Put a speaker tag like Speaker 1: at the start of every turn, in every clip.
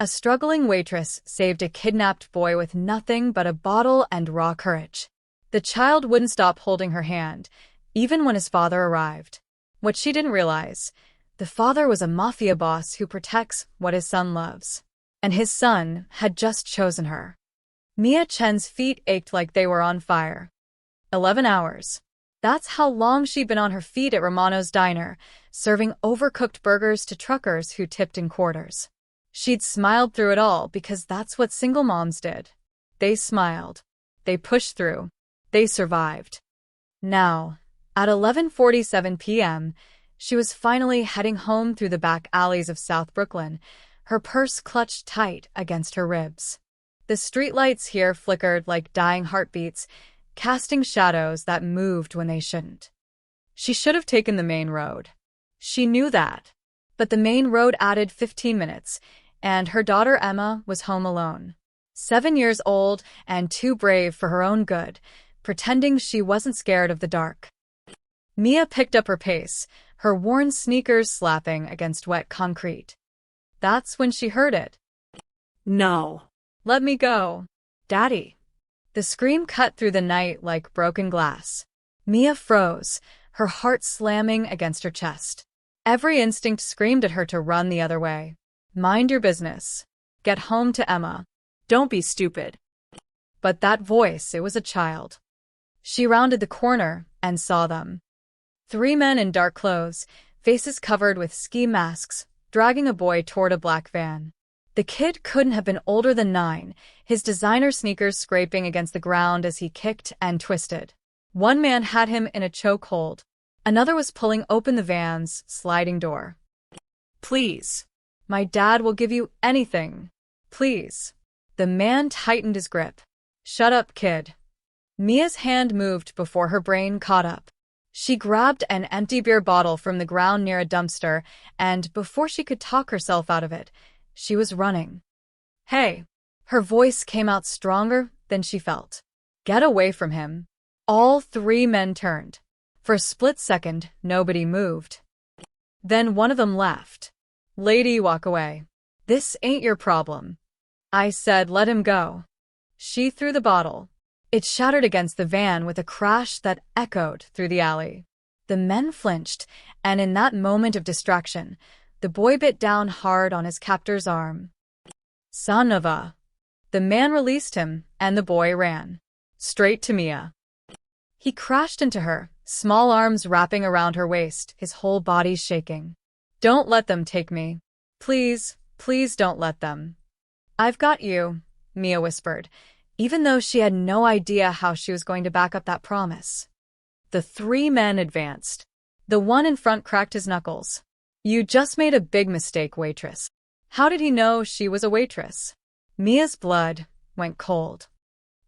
Speaker 1: A struggling waitress saved a kidnapped boy with nothing but a bottle and raw courage. The child wouldn't stop holding her hand, even when his father arrived. What she didn't realize, the father was a mafia boss who protects what his son loves. And his son had just chosen her. Mia Chen's feet ached like they were on fire. 11 hours. That's how long she'd been on her feet at Romano's diner, serving overcooked burgers to truckers who tipped in quarters. She'd smiled through it all because that's what single moms did. They smiled. They pushed through. They survived. Now, at 11:47 p.m., she was finally heading home through the back alleys of South Brooklyn, her purse clutched tight against her ribs. The streetlights here flickered like dying heartbeats, casting shadows that moved when they shouldn't. She should have taken the main road. She knew that. But the main road added 15 minutes, and her daughter Emma was home alone. 7 years old and too brave for her own good, pretending she wasn't scared of the dark. Mia picked up her pace, her worn sneakers slapping against wet concrete. That's when she heard it.
Speaker 2: No.
Speaker 1: Let me go. Daddy. The scream cut through the night like broken glass. Mia froze, her heart slamming against her chest. Every instinct screamed at her to run the other way. Mind your business. Get home to Emma.
Speaker 2: Don't be stupid.
Speaker 1: But that voice, it was a child. She rounded the corner and saw them. 3 men in dark clothes, faces covered with ski masks, dragging a boy toward a black van. The kid couldn't have been older than 9, his designer sneakers scraping against the ground as he kicked and twisted. One man had him in a chokehold. Another was pulling open the van's sliding door.
Speaker 2: Please.
Speaker 1: My dad will give you anything. Please. The man tightened his grip. Shut up, kid. Mia's hand moved before her brain caught up. She grabbed an empty beer bottle from the ground near a dumpster, and before she could talk herself out of it, she was running. Hey! Her voice came out stronger than she felt. Get away from him. All 3 men turned. For a split second, nobody moved. Then one of them left. Lady, walk away. This ain't your problem. I said let him go. She threw the bottle. It shattered against the van with a crash that echoed through the alley. The men flinched, and in that moment of distraction, the boy bit down hard on his captor's arm. Son of a... The man released him, and the boy ran. Straight to Mia. He crashed into her, small arms wrapping around her waist, his whole body shaking. Don't let them take me. Please, please don't let them. I've got you, Mia whispered, even though she had no idea how she was going to back up that promise. The 3 men advanced. The one in front cracked his knuckles. You just made a big mistake, waitress. How did he know she was a waitress? Mia's blood went cold.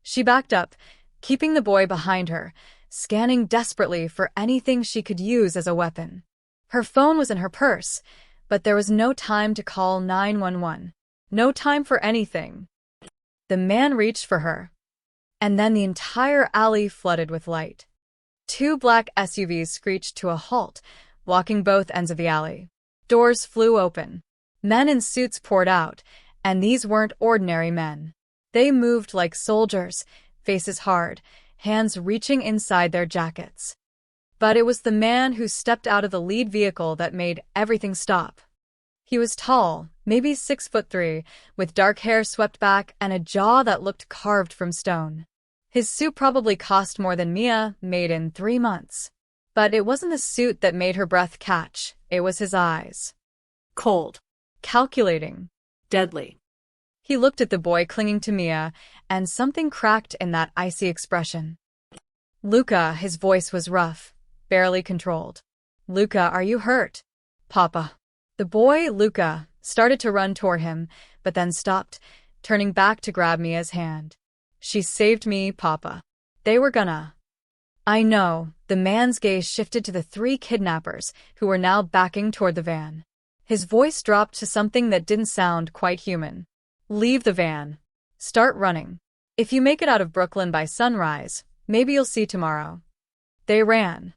Speaker 1: She backed up, keeping the boy behind her, scanning desperately for anything she could use as a weapon. Her phone was in her purse, but there was no time to call 911. No time for anything. The man reached for her. And then the entire alley flooded with light. 2 black SUVs screeched to a halt, blocking both ends of the alley. Doors flew open. Men in suits poured out, and these weren't ordinary men. They moved like soldiers, faces hard, hands reaching inside their jackets. But it was the man who stepped out of the lead vehicle that made everything stop. He was tall, maybe 6'3", with dark hair swept back and a jaw that looked carved from stone. His suit probably cost more than Mia made in 3 months. But it wasn't the suit that made her breath catch, it was his eyes.
Speaker 2: Cold.
Speaker 1: Calculating.
Speaker 2: Deadly.
Speaker 1: He looked at the boy clinging to Mia, and something cracked in that icy expression. Luca, his voice was rough, barely controlled. Luca, are you hurt? Papa. The boy, Luca, started to run toward him, but then stopped, turning back to grab Mia's hand. She saved me, Papa. They were gonna. I know. The man's gaze shifted to the 3 kidnappers, who were now backing toward the van. His voice dropped to something that didn't sound quite human. Leave the van. Start running. If you make it out of Brooklyn by sunrise, maybe you'll see tomorrow. They ran.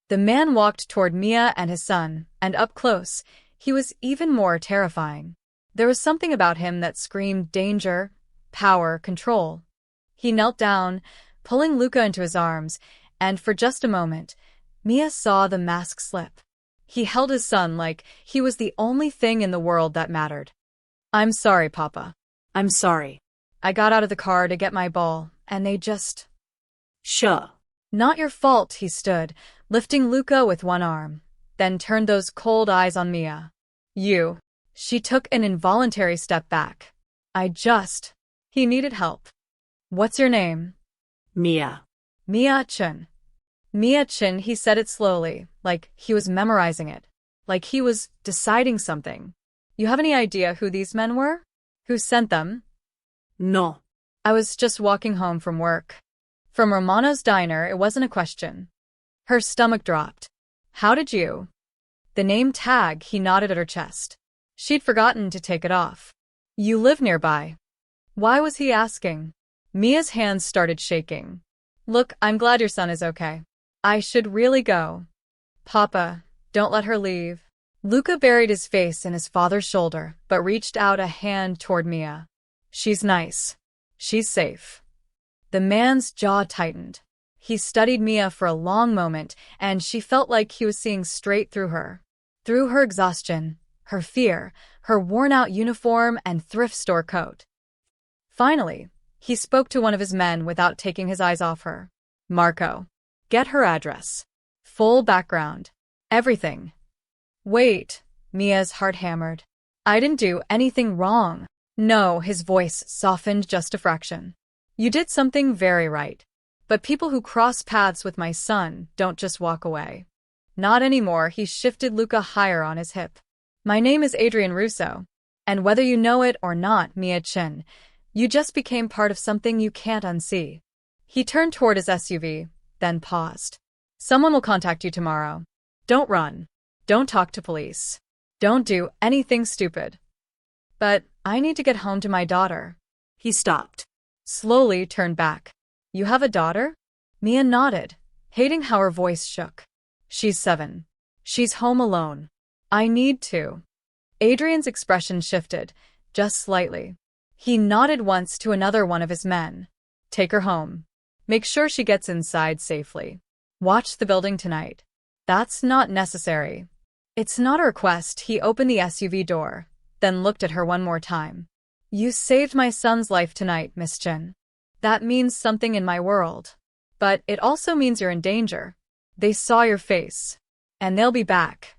Speaker 1: The man walked toward Mia and his son, and up close, he was even more terrifying. There was something about him that screamed danger, power, control. He knelt down, pulling Luca into his arms, and for just a moment, Mia saw the mask slip. He held his son like he was the only thing in the world that mattered. "I'm sorry, Papa.
Speaker 2: I'm sorry.
Speaker 1: I got out of the car to get my ball, and they just—"
Speaker 2: Sure.
Speaker 1: "Not your fault," he stood, lifting Luca with one arm, then turned those cold eyes on Mia. "You." She took an involuntary step back. He needed help. "What's your name?"
Speaker 2: Mia.
Speaker 1: Mia-chan. Mia-chan, he said it slowly, like he was memorizing it, like he was deciding something. "You have any idea who these men were? Who sent them?"
Speaker 2: No.
Speaker 1: "I was just walking home from work." From Romano's diner, it wasn't a question. Her stomach dropped. "How did you—" The name tag, he nodded at her chest. She'd forgotten to take it off. "You live nearby." Why was he asking? Mia's hands started shaking. "Look, I'm glad your son is okay. I should really go." "Papa, don't let her leave." Luca buried his face in his father's shoulder, but reached out a hand toward Mia. "She's nice. She's safe." The man's jaw tightened. He studied Mia for a long moment, and she felt like he was seeing straight through her. Through her exhaustion, her fear, her worn-out uniform and thrift store coat. Finally, he spoke to one of his men without taking his eyes off her. "Marco. Get her address. Full background. Everything." "Wait," Mia's heart hammered. "I didn't do anything wrong." "No," his voice softened just a fraction. "You did something very right. But people who cross paths with my son don't just walk away." "Not anymore," he shifted Luca higher on his hip. "My name is Adrien Russo. And whether you know it or not, Mia-chan, you just became part of something you can't unsee." He turned toward his SUV, then paused. "Someone will contact you tomorrow. Don't run. Don't talk to police. Don't do anything stupid." "But I need to get home to my daughter."
Speaker 2: He stopped.
Speaker 1: Slowly turned back. "You have a daughter?" Mia nodded, hating how her voice shook. "She's 7. She's home alone. I need to." Adrien's expression shifted, just slightly. He nodded once to another one of his men. "Take her home. Make sure she gets inside safely. Watch the building tonight." "That's not necessary." "It's not a request." He opened the SUV door, then looked at her one more time. "You saved my son's life tonight, Miss Chen. That means something in my world. But it also means you're in danger. They saw your face. And they'll be back."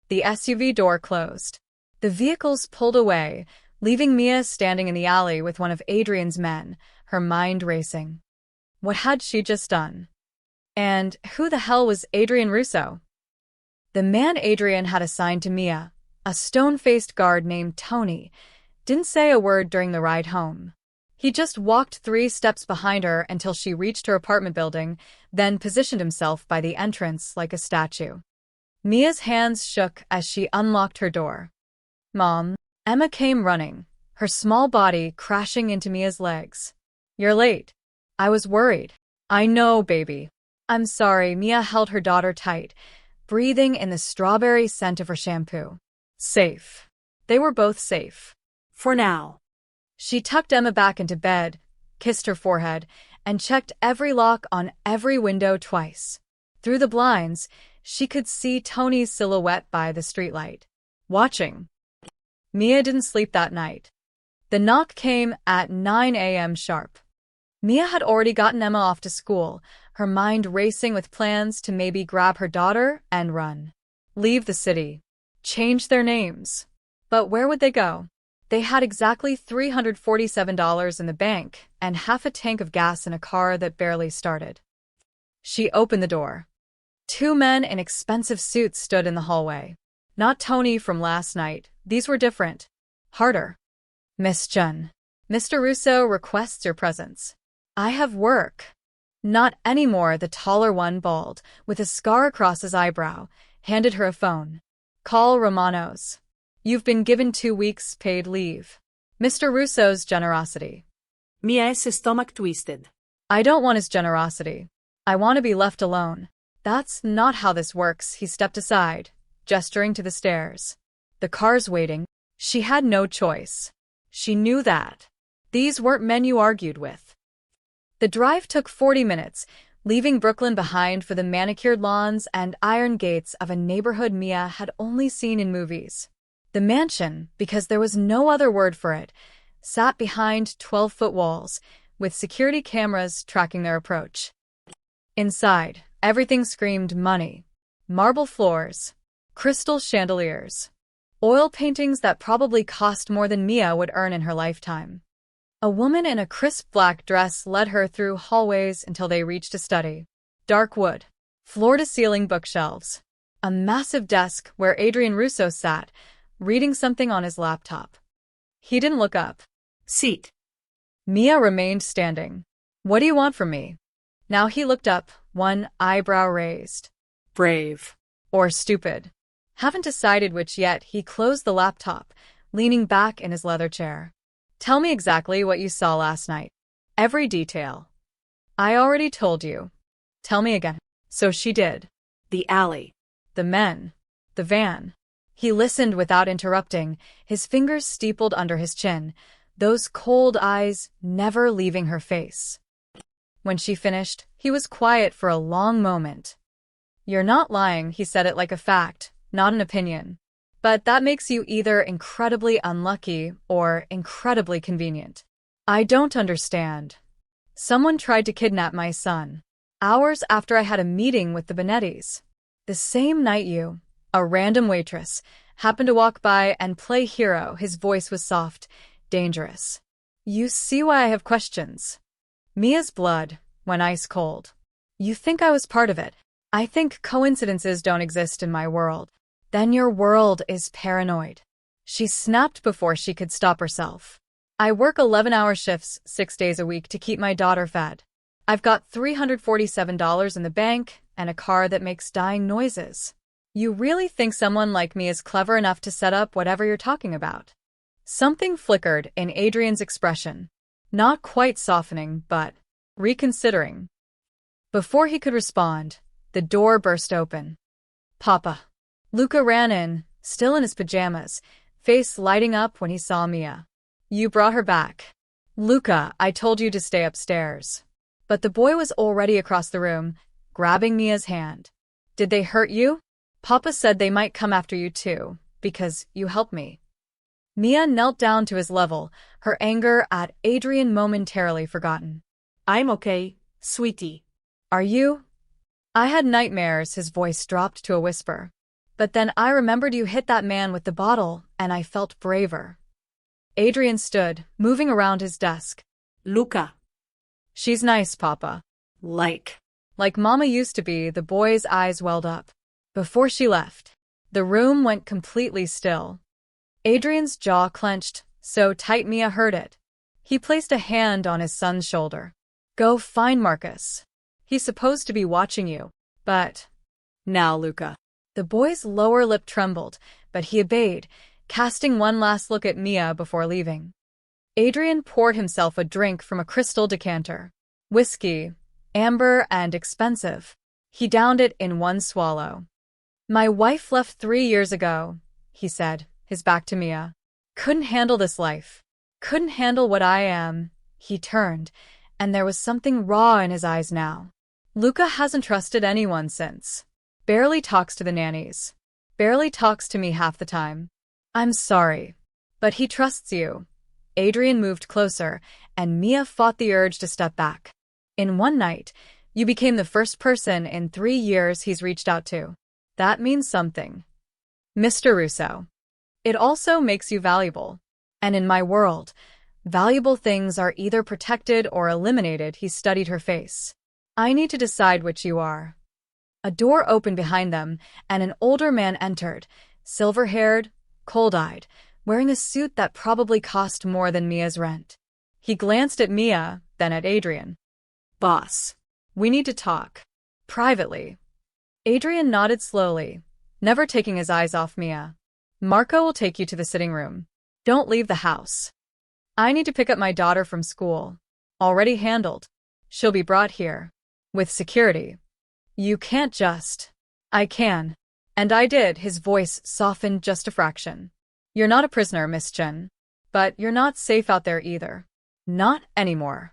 Speaker 1: The SUV door closed. The vehicles pulled away, leaving Mia standing in the alley with one of Adrien's men, her mind racing. What had she just done? And who the hell was Adrien Russo? The man Adrien had assigned to Mia, a stone-faced guard named Tony, didn't say a word during the ride home. He just walked 3 steps behind her until she reached her apartment building, then positioned himself by the entrance like a statue. Mia's hands shook as she unlocked her door. "Mom." Emma came running, her small body crashing into Mia's legs. "You're late." "I was worried." "I know, baby." "I'm sorry." Mia held her daughter tight, breathing in the strawberry scent of her shampoo. Safe. They were both safe.
Speaker 2: For now.
Speaker 1: She tucked Emma back into bed, kissed her forehead, and checked every lock on every window twice. Through the blinds, she could see Tony's silhouette by the streetlight, watching. Mia didn't sleep that night. The knock came at 9 a.m. sharp. Mia had already gotten Emma off to school, her mind racing with plans to maybe grab her daughter and run. Leave the city. Change their names. But where would they go? They had exactly $347 in the bank and half a tank of gas in a car that barely started. She opened the door. 2 men in expensive suits stood in the hallway. Not Tony from last night. These were different. Harder. "Miss Chen. Mr. Russo requests your presence." "I have work." "Not anymore." The taller one, bald, with a scar across his eyebrow, handed her a phone. "Call Romano's. You've been given 2 weeks paid leave." Mr. Russo's generosity.
Speaker 2: Mia's stomach twisted.
Speaker 1: "I don't want his generosity. I want to be left alone." "That's not how this works." He stepped aside, gesturing to the stairs. "The car's waiting." She had no choice. She knew that. These weren't men you argued with. The drive took 40 minutes, leaving Brooklyn behind for the manicured lawns and iron gates of a neighborhood Mia had only seen in movies. The mansion, because there was no other word for it, sat behind 12-foot walls, with security cameras tracking their approach. Inside, everything screamed money. Marble floors, crystal chandeliers, oil paintings that probably cost more than Mia would earn in her lifetime. A woman in a crisp black dress led her through hallways until they reached a study. Dark wood, floor-to-ceiling bookshelves, a massive desk where Adrien Russo sat, reading something on his laptop. He didn't look up.
Speaker 2: Seat.
Speaker 1: Mia remained standing. What do you want from me? Now he looked up, one eyebrow raised.
Speaker 2: Brave.
Speaker 1: Or stupid. Haven't decided which yet. He closed the laptop, leaning back in his leather chair. Tell me exactly what you saw last night. Every detail. I already told you. Tell me again. So she did.
Speaker 2: The alley.
Speaker 1: The men. The van. He listened without interrupting, his fingers steepled under his chin, those cold eyes never leaving her face. When she finished, he was quiet for a long moment. You're not lying, he said it like a fact, not an opinion. But that makes you either incredibly unlucky or incredibly convenient. I don't understand. Someone tried to kidnap my son. Hours after I had a meeting with the Benettis. The same night you, a random waitress, happened to walk by and play hero. His voice was soft, dangerous. You see why I have questions. Mia's blood went ice cold. You think I was part of it. I think coincidences don't exist in my world. Then your world is paranoid. She snapped before she could stop herself. I work 11-hour shifts 6 days a week to keep my daughter fed. I've got $347 in the bank and a car that makes dying noises. You really think someone like me is clever enough to set up whatever you're talking about? Something flickered in Adrien's expression. Not quite softening, but reconsidering. Before he could respond, the door burst open. Papa. Luca ran in, still in his pajamas, face lighting up when he saw Mia. You brought her back. Luca, I told you to stay upstairs. But the boy was already across the room, grabbing Mia's hand. Did they hurt you? Papa said they might come after you too, because you helped me. Mia knelt down to his level, her anger at Adrien momentarily forgotten.
Speaker 2: I'm okay, sweetie.
Speaker 1: Are you? I had nightmares, his voice dropped to a whisper. But then I remembered you hit that man with the bottle, and I felt braver. Adrien stood, moving around his desk.
Speaker 2: Luca.
Speaker 1: She's nice, Papa.
Speaker 2: Like
Speaker 1: Mama used to be, the boy's eyes welled up. Before she left, the room went completely still. Adrien's jaw clenched, so tight Mia heard it. He placed a hand on his son's shoulder. Go find Marcus. He's supposed to be watching you, but... Now, Luca. The boy's lower lip trembled, but he obeyed, casting one last look at Mia before leaving. Adrien poured himself a drink from a crystal decanter. Whiskey, amber and expensive. He downed it in one swallow. My wife left 3 years ago, he said, his back to Mia. Couldn't handle this life. Couldn't handle what I am. He turned, and there was something raw in his eyes now. Luca hasn't trusted anyone since. Barely talks to the nannies. Barely talks to me half the time. I'm sorry. But he trusts you. Adrien moved closer, and Mia fought the urge to step back. In one night, you became the first person in 3 years he's reached out to. That means something. Mr. Russo. It also makes you valuable. And in my world, valuable things are either protected or eliminated. He studied her face. I need to decide which you are. A door opened behind them, and an older man entered, silver-haired, cold-eyed, wearing a suit that probably cost more than Mia's rent. He glanced at Mia, then at Adrien. Boss, we need to talk. Privately. Adrien nodded slowly, never taking his eyes off Mia. Marco will take you to the sitting room. Don't leave the house. I need to pick up my daughter from school. Already handled. She'll be brought here. With security. You can't just... I can. And I did. His voice softened just a fraction. You're not a prisoner, Miss Chen. But you're not safe out there either. Not anymore.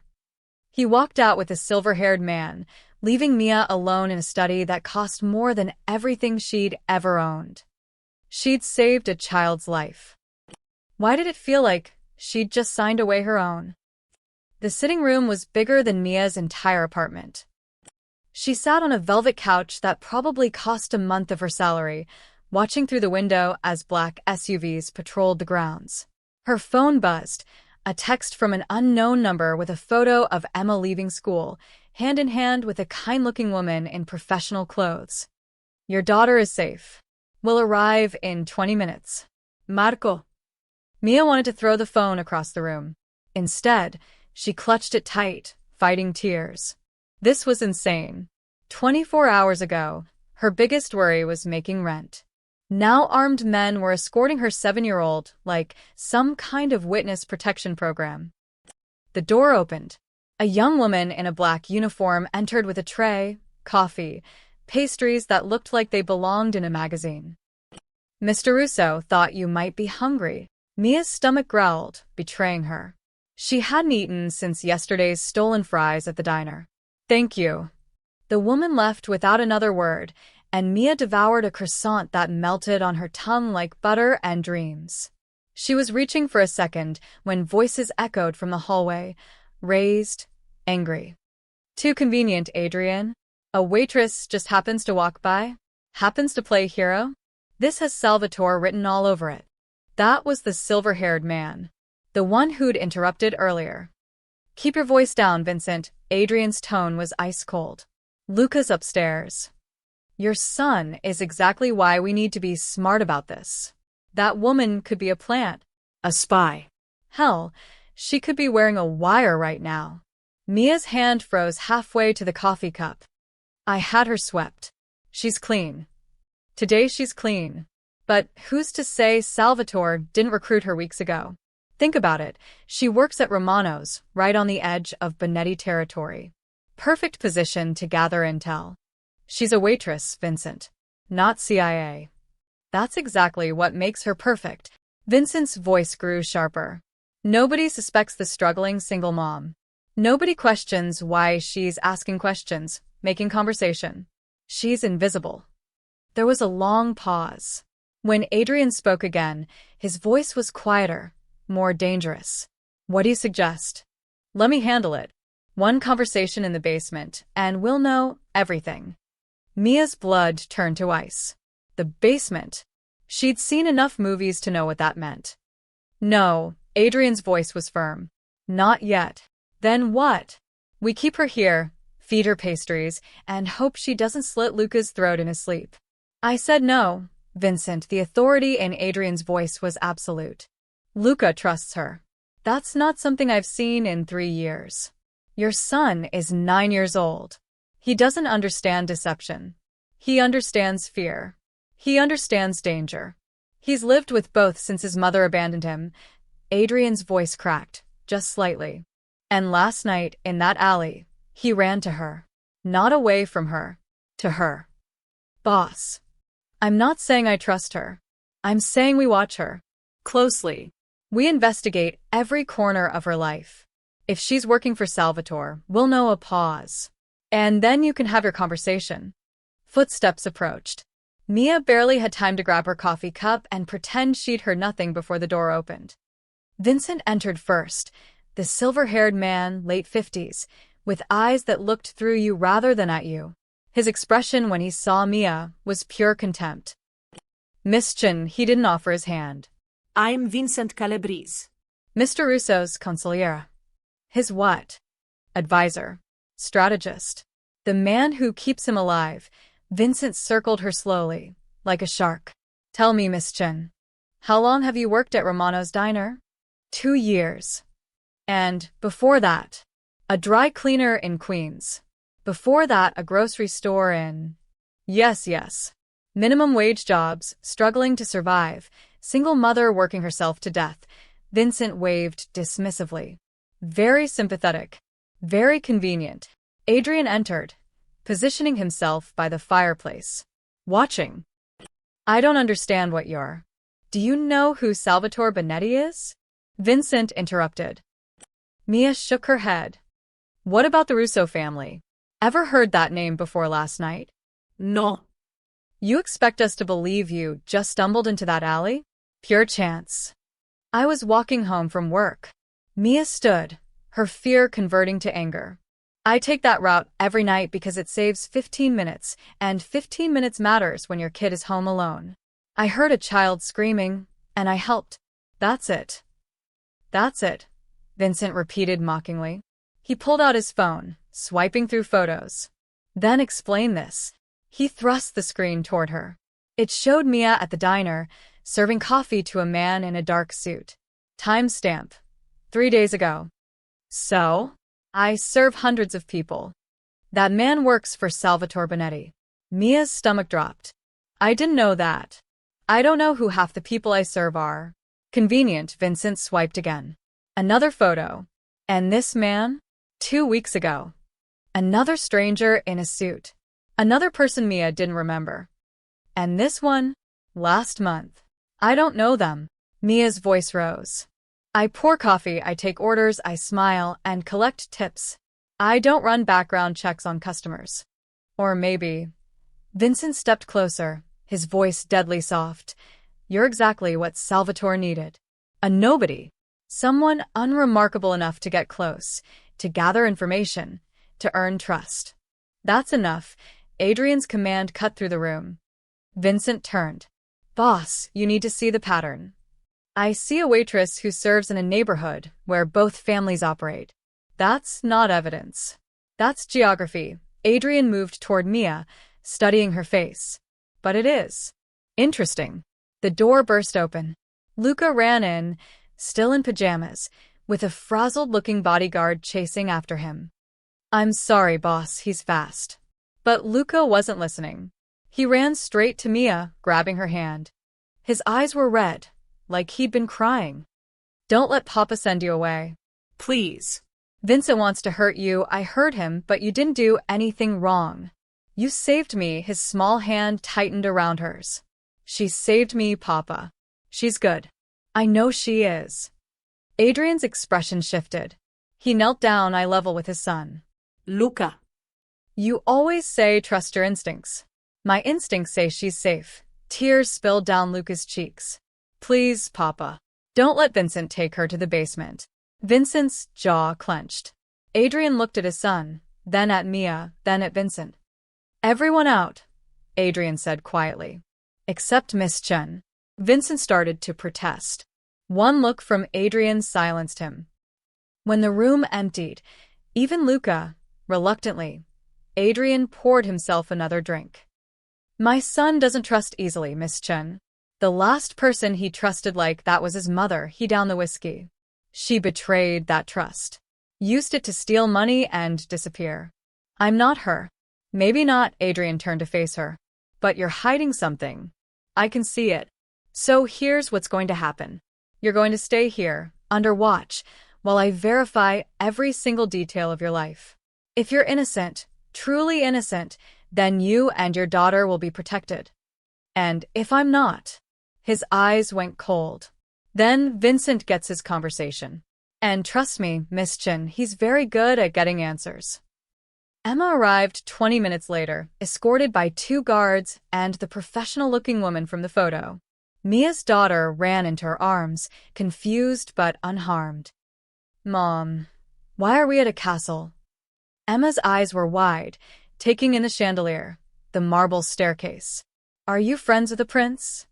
Speaker 1: He walked out with the silver-haired man, leaving Mia alone in a study that cost more than everything she'd ever owned. She'd saved a child's life. Why did it feel like she'd just signed away her own? The sitting room was bigger than Mia's entire apartment. She sat on a velvet couch that probably cost a month of her salary, watching through the window as black SUVs patrolled the grounds. Her phone buzzed, a text from an unknown number with a photo of Emma leaving school, hand in hand with a kind-looking woman in professional clothes. Your daughter is safe. Will arrive in 20 minutes. Marco. Mia wanted to throw the phone across the room. Instead, she clutched it tight, fighting tears. This was insane. 24 hours ago, her biggest worry was making rent. Now armed men were escorting her 7-year-old like some kind of witness protection program. The door opened. A young woman in a black uniform entered with a tray, coffee, pastries that looked like they belonged in a magazine. Mr. Russo thought you might be hungry. Mia's stomach growled, betraying her. She hadn't eaten since yesterday's stolen fries at the diner. Thank you. The woman left without another word, and Mia devoured a croissant that melted on her tongue like butter and dreams. She was reaching for a second when voices echoed from the hallway, raised, angry. Too convenient, Adrien. A waitress just happens to walk by? Happens to play hero? This has Salvatore written all over it. That was the silver-haired man. The one who'd interrupted earlier. Keep your voice down, Vincent. Adrien's tone was ice-cold. Luca's upstairs. Your son is exactly why we need to be smart about this. That woman could be a plant.
Speaker 2: A spy.
Speaker 1: Hell, she could be wearing a wire right now. Mia's hand froze halfway to the coffee cup. I had her swept. She's clean. Today she's clean. But who's to say Salvatore didn't recruit her weeks ago? Think about it. She works at Romano's, right on the edge of Bonetti territory. Perfect position to gather intel. She's a waitress, Vincent. Not CIA. That's exactly what makes her perfect. Vincent's voice grew sharper. Nobody suspects the struggling single mom. Nobody questions why she's asking questions, making conversation. She's invisible. There was a long pause. When Adrien spoke again, his voice was quieter, more dangerous. What do you suggest? Let me handle it. One conversation in the basement, and we'll know everything. Mia's blood turned to ice. The basement. She'd seen enough movies to know what that meant. No, Adrien's voice was firm. Not yet. Then what? We keep her here, feed her pastries, and hope she doesn't slit Luca's throat in his sleep. I said no, Vincent. The authority in Adrien's voice was absolute. Luca trusts her. That's not something I've seen in 3 years. Your son is 9 years old. He doesn't understand deception. He understands fear. He understands danger. He's lived with both since his mother abandoned him. Adrien's voice cracked, just slightly. And last night, in that alley, he ran to her. Not away from her. To her. Boss. I'm not saying I trust her. I'm saying we watch her. Closely. We investigate every corner of her life. If she's working for Salvatore, we'll know a pause. And then you can have your conversation. Footsteps approached. Mia barely had time to grab her coffee cup and pretend she'd heard nothing before the door opened. Vincent entered first, the silver-haired man, late 50s, with eyes that looked through you rather than at you. His expression when he saw Mia was pure contempt. Miss Chen, he didn't offer his hand.
Speaker 2: I'm Vincent Calabrese.
Speaker 1: Mr. Russo's consigliere. His what? Advisor. Strategist. The man who keeps him alive. Vincent circled her slowly, like a shark. Tell me, Miss Chen. How long have you worked at Romano's diner? 2 years. And, before that, a dry cleaner in Queens. Before that, a grocery store in... Yes. Minimum wage jobs, struggling to survive, single mother working herself to death. Vincent waved dismissively. Very sympathetic. Very convenient. Adrien entered, positioning himself by the fireplace. Watching. I don't understand what you're... Do you know who Salvatore Benetti is? Vincent interrupted. Mia shook her head. What about the Russo family? Ever heard that name before last night?
Speaker 2: No.
Speaker 1: You expect us to believe you just stumbled into that alley? Pure chance. I was walking home from work. Mia stood, her fear converting to anger. I take that route every night because it saves 15 minutes, and 15 minutes matters when your kid is home alone. I heard a child screaming, and I helped. That's it. That's it, Vincent repeated mockingly. He pulled out his phone, swiping through photos. Then explain this. He thrust the screen toward her. It showed Mia at the diner, serving coffee to a man in a dark suit. Timestamp. 3 days ago. So? I serve hundreds of people. That man works for Salvatore Benetti. Mia's stomach dropped. I didn't know that. I don't know who half the people I serve are. Convenient, Vincent swiped again. Another photo. And this man? 2 weeks ago. Another stranger in a suit. Another person Mia didn't remember. And this one? Last month. I don't know them. Mia's voice rose. I pour coffee, I take orders, I smile, and collect tips. I don't run background checks on customers. Or maybe. Vincent stepped closer, his voice deadly soft. You're exactly what Salvatore needed. A nobody. Someone unremarkable enough to get close, to gather information, to earn trust. That's enough. Adrien's command cut through the room. Vincent turned. Boss, you need to see the pattern. I see a waitress who serves in a neighborhood where both families operate. That's not evidence. That's geography. Adrien moved toward Mia, studying her face. But it is. Interesting. The door burst open. Luca ran in, still in pajamas, with a frazzled-looking bodyguard chasing after him. I'm sorry, boss, he's fast. But Luca wasn't listening. He ran straight to Mia, grabbing her hand. His eyes were red, like he'd been crying. Don't let Papa send you away.
Speaker 2: Please.
Speaker 1: Vincent wants to hurt you. I heard him, but you didn't do anything wrong. You saved me. His small hand tightened around hers. She saved me, Papa. She's good. I know she is. Adrien's expression shifted. He knelt down eye level with his son.
Speaker 2: Luca.
Speaker 1: You always say trust your instincts. My instincts say she's safe. Tears spilled down Luca's cheeks. Please, Papa. Don't let Vincent take her to the basement. Vincent's jaw clenched. Adrien looked at his son, then at Mia, then at Vincent. Everyone out, Adrien said quietly. Except Miss Chen. Vincent started to protest. One look from Adrien silenced him. When the room emptied, even Luca, reluctantly, Adrien poured himself another drink. My son doesn't trust easily, Miss Chen. The last person he trusted like that was his mother. He downed the whiskey. She betrayed that trust. Used it to steal money and disappear. I'm not her. Maybe not, Adrien turned to face her. But you're hiding something. I can see it. So here's what's going to happen. You're going to stay here, under watch, while I verify every single detail of your life. If you're innocent, truly innocent, then you and your daughter will be protected. And if I'm not... His eyes went cold. Then Vincent gets his conversation. And trust me, Miss Chen, he's very good at getting answers. Emma arrived 20 minutes later, escorted by 2 guards and the professional-looking woman from the photo. Mia's daughter ran into her arms, confused but unharmed. Mom, why are we at a castle? Emma's eyes were wide, taking in the chandelier, the marble staircase. Are you friends with the prince?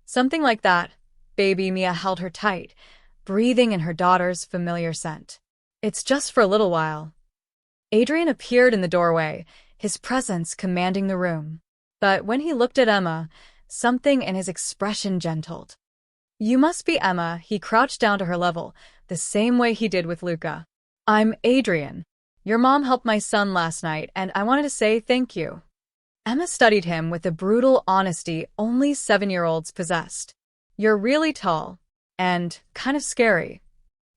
Speaker 1: Something like that. Baby Mia held her tight, breathing in her daughter's familiar scent. It's just for a little while. Adrien appeared in the doorway, his presence commanding the room. But when he looked at Emma, something in his expression gentled. You must be Emma. He crouched down to her level, the same way he did with Luca. I'm Adrien. Your mom helped my son last night, and I wanted to say thank you. Emma studied him with the brutal honesty only 7-year-olds possessed. You're really tall. And kind of scary.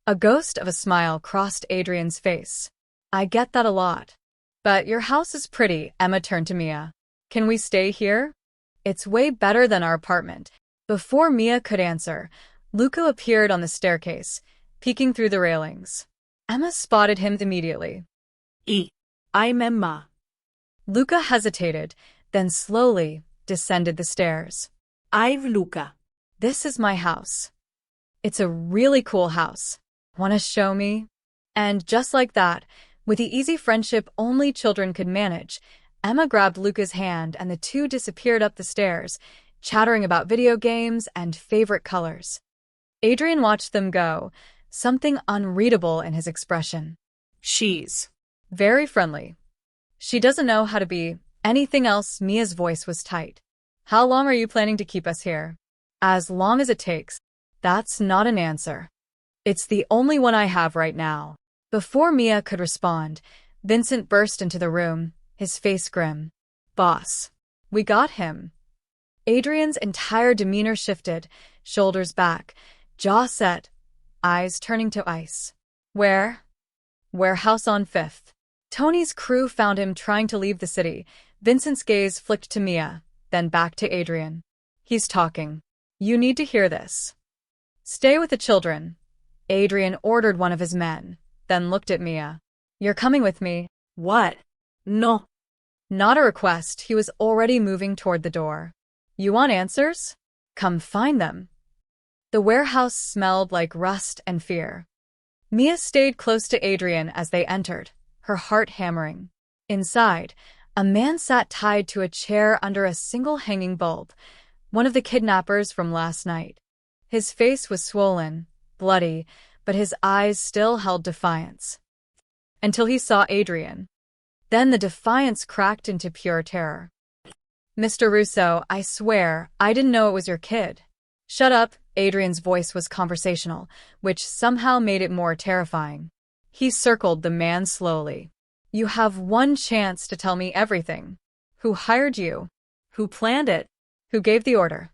Speaker 1: A ghost of a smile crossed Adrien's face. I get that a lot. But your house is pretty, Emma turned to Mia. Can we stay here? It's way better than our apartment. Before Mia could answer, Luca appeared on the staircase, peeking through the railings. Emma spotted him immediately.
Speaker 2: I'm Emma.
Speaker 1: Luca hesitated, then slowly descended the stairs.
Speaker 2: I'm Luca.
Speaker 1: This is my house. It's a really cool house. Want to show me? And just like that, with the easy friendship only children could manage, Emma grabbed Luca's hand and the two disappeared up the stairs, chattering about video games and favorite colors. Adrien watched them go, something unreadable in his expression.
Speaker 2: She's
Speaker 1: very friendly. She doesn't know how to be anything else. Mia's voice was tight. How long are you planning to keep us here? As long as it takes. That's not an answer. It's the only one I have right now. Before Mia could respond, Vincent burst into the room, his face grim. Boss. We got him. Adrien's entire demeanor shifted, shoulders back, jaw set, eyes turning to ice. Where? Warehouse on 5th. Tony's crew found him trying to leave the city. Vincent's gaze flicked to Mia, then back to Adrien. He's talking. You need to hear this. Stay with the children. Adrien ordered one of his men, then looked at Mia. You're coming with me.
Speaker 2: What? No.
Speaker 1: Not a request. He was already moving toward the door. You want answers? Come find them. The warehouse smelled like rust and fear. Mia stayed close to Adrien as they entered, her heart hammering. Inside, a man sat tied to a chair under a single hanging bulb, one of the kidnappers from last night. His face was swollen, bloody, but his eyes still held defiance. Until he saw Adrien. Then the defiance cracked into pure terror. Mr. Russo, I swear, I didn't know it was your kid. Shut up. Adrien's voice was conversational, which somehow made it more terrifying. He circled the man slowly. You have one chance to tell me everything. Who hired you? Who planned it? Who gave the order?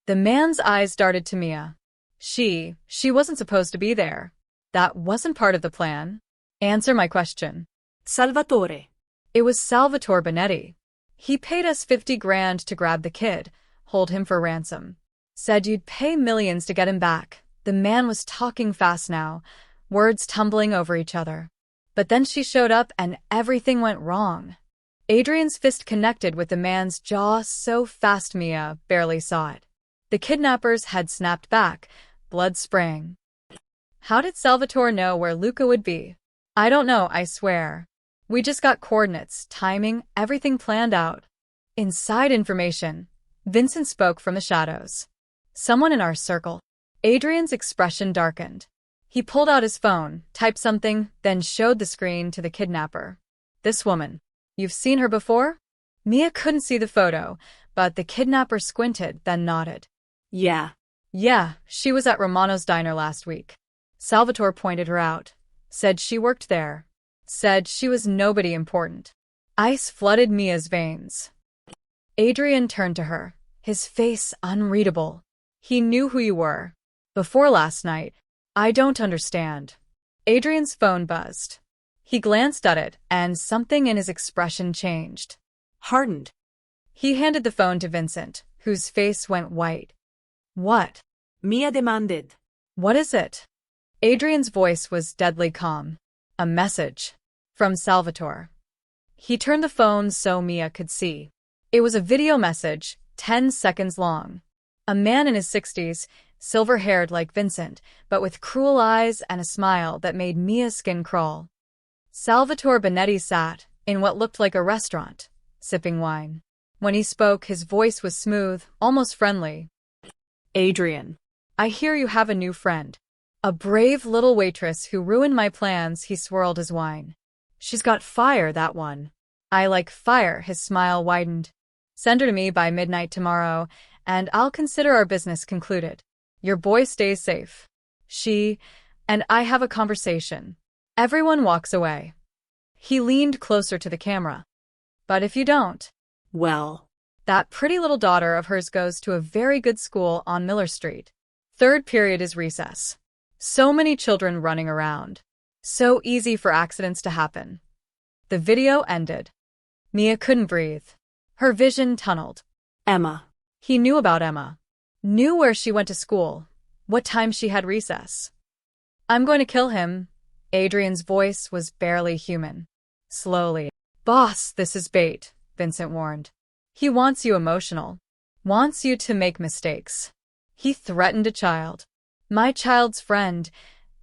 Speaker 1: The man's eyes darted to Mia. She wasn't supposed to be there. That wasn't part of the plan. Answer my question.
Speaker 2: Salvatore.
Speaker 1: It was Salvatore Benetti. He paid us 50 grand to grab the kid, hold him for ransom. Said you'd pay millions to get him back. The man was talking fast now, words tumbling over each other. But then she showed up and everything went wrong. Adrien's fist connected with the man's jaw so fast Mia barely saw it. The kidnappers had snapped back, blood spraying. How did Salvatore know where Luca would be? I don't know, I swear. We just got coordinates, timing, everything planned out. Inside information. Vincent spoke from the shadows. Someone in our circle. Adrien's expression darkened. He pulled out his phone, typed something, then showed the screen to the kidnapper. This woman. You've seen her before? Mia couldn't see the photo, but the kidnapper squinted, then nodded.
Speaker 2: Yeah.
Speaker 1: Yeah, she was at Romano's diner last week. Salvatore pointed her out. Said she worked there. Said she was nobody important. Ice flooded Mia's veins. Adrien turned to her, his face unreadable. He knew who you were. Before last night. I don't understand. Adrien's phone buzzed. He glanced at it, and something in his expression changed.
Speaker 2: Hardened.
Speaker 1: He handed the phone to Vincent, whose face went white. What?
Speaker 2: Mia demanded.
Speaker 1: What is it? Adrien's voice was deadly calm. A message. From Salvatore. He turned the phone so Mia could see. It was a video message, 10 seconds long. A man in his 60s, silver-haired like Vincent, but with cruel eyes and a smile that made Mia's skin crawl. Salvatore Benetti sat, in what looked like a restaurant, sipping wine. When he spoke, his voice was smooth, almost friendly. Adrien, I hear you have a new friend. A brave little waitress who ruined my plans. He swirled his wine. She's got fire, that one. I like fire. His smile widened. Send her to me by midnight tomorrow, and I'll consider our business concluded. Your boy stays safe. She and I have a conversation. Everyone walks away. He leaned closer to the camera. But if you don't,
Speaker 2: well,
Speaker 1: that pretty little daughter of hers goes to a very good school on Miller Street. Third period is recess. So many children running around. So easy for accidents to happen. The video ended. Mia couldn't breathe. Her vision tunneled.
Speaker 2: Emma.
Speaker 1: He knew about Emma. knew where she went to school, what time she had recess. I'm going to kill him. Adrien's voice was barely human. Slowly. Boss, this is bait, Vincent warned. He wants you emotional. Wants you to make mistakes. He threatened a child. My child's friend.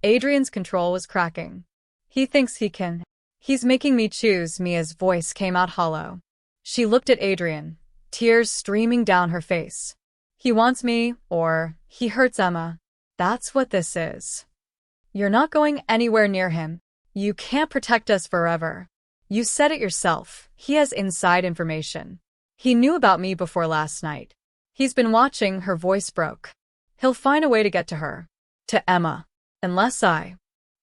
Speaker 1: Adrien's control was cracking. He thinks he can. He's making me choose. Mia's voice came out hollow. She looked at Adrien, tears streaming down her face. He wants me, or he hurts Emma. That's what this is. You're not going anywhere near him. You can't protect us forever. You said it yourself. He has inside information. He knew about me before last night. He's been watching. Her voice broke. He'll find a way to get to her. To Emma. Unless I...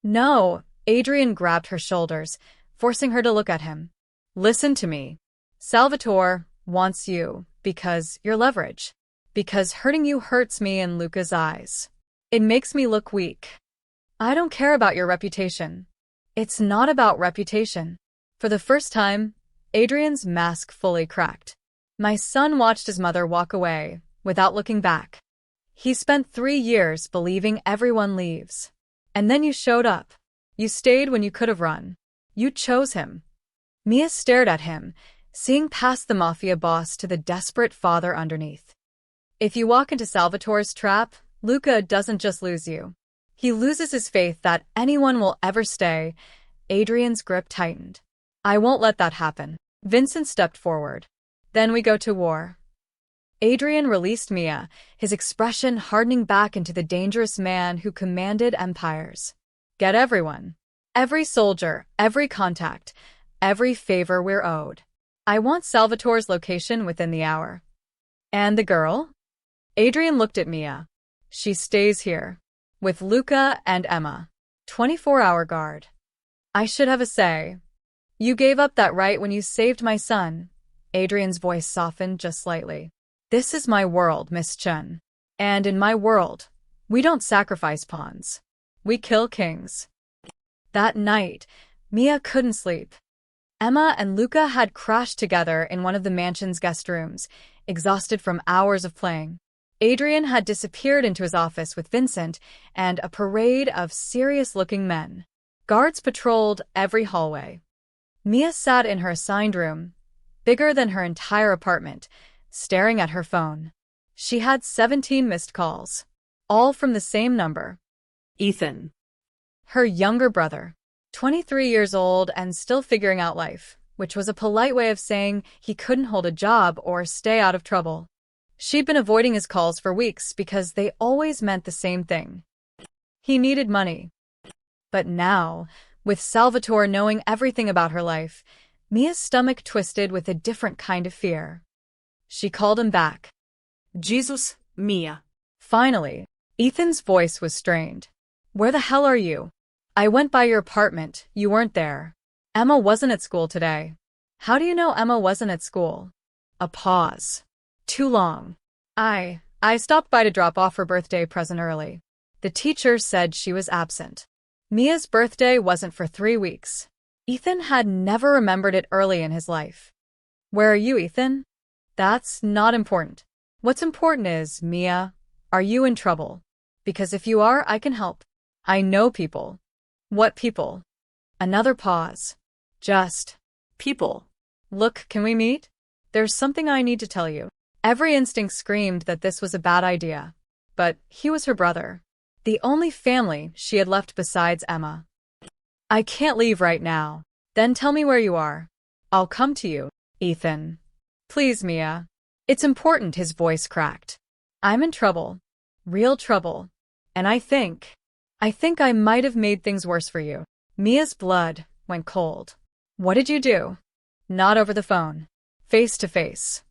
Speaker 1: No. Adrien grabbed her shoulders, forcing her to look at him. Listen to me. Salvatore wants you because you're leverage. Because hurting you hurts me in Luca's eyes. It makes me look weak. I don't care about your reputation. It's not about reputation. For the first time, Adrien's mask fully cracked. My son watched his mother walk away, without looking back. He spent 3 years believing everyone leaves. And then you showed up. You stayed when you could have run. You chose him. Mia stared at him, seeing past the Mafia boss to the desperate father underneath. If you walk into Salvatore's trap, Luca doesn't just lose you. He loses his faith that anyone will ever stay. Adrien's grip tightened. I won't let that happen. Vincent stepped forward. Then we go to war. Adrien released Mia, his expression hardening back into the dangerous man who commanded empires. Get everyone. Every soldier, every contact, every favor we're owed. I want Salvatore's location within the hour. And the girl? Adrien looked at Mia. She stays here. With Luca and Emma. 24-hour guard. I should have a say. You gave up that right when you saved my son. Adrien's voice softened just slightly. This is my world, Miss Chen. And in my world, we don't sacrifice pawns. We kill kings. That night, Mia couldn't sleep. Emma and Luca had crashed together in one of the mansion's guest rooms, exhausted from hours of playing. Adrien had disappeared into his office with Vincent and a parade of serious-looking men. Guards patrolled every hallway. Mia sat in her assigned room, bigger than her entire apartment, staring at her phone. She had 17 missed calls, all from the same number.
Speaker 2: Ethan.
Speaker 1: Her younger brother, 23 years old and still figuring out life, which was a polite way of saying he couldn't hold a job or stay out of trouble. She'd been avoiding his calls for weeks because they always meant the same thing. He needed money. But now, with Salvatore knowing everything about her life, Mia's stomach twisted with a different kind of fear. She called him back.
Speaker 2: Jesus, Mia.
Speaker 1: Finally, Ethan's voice was strained. Where the hell are you? I went by your apartment. You weren't there. Emma wasn't at school today. How do you know Emma wasn't at school? A pause. Too long. I stopped by to drop off her birthday present early. The teacher said she was absent. Mia's birthday wasn't for 3 weeks. Ethan had never remembered it early in his life. Where are you, Ethan? That's not important. What's important is, Mia, are you in trouble? Because if you are, I can help. I know people. What people? Another pause. Just
Speaker 2: People.
Speaker 1: Look, can we meet? There's something I need to tell you. Every instinct screamed that this was a bad idea. But he was her brother. The only family she had left besides Emma. I can't leave right now. Then tell me where you are. I'll come to you, Ethan. Please, Mia. It's important, his voice cracked. I'm in trouble. Real trouble. And I think I might have made things worse for you. Mia's blood went cold. What did you do? Not over the phone. Face to face.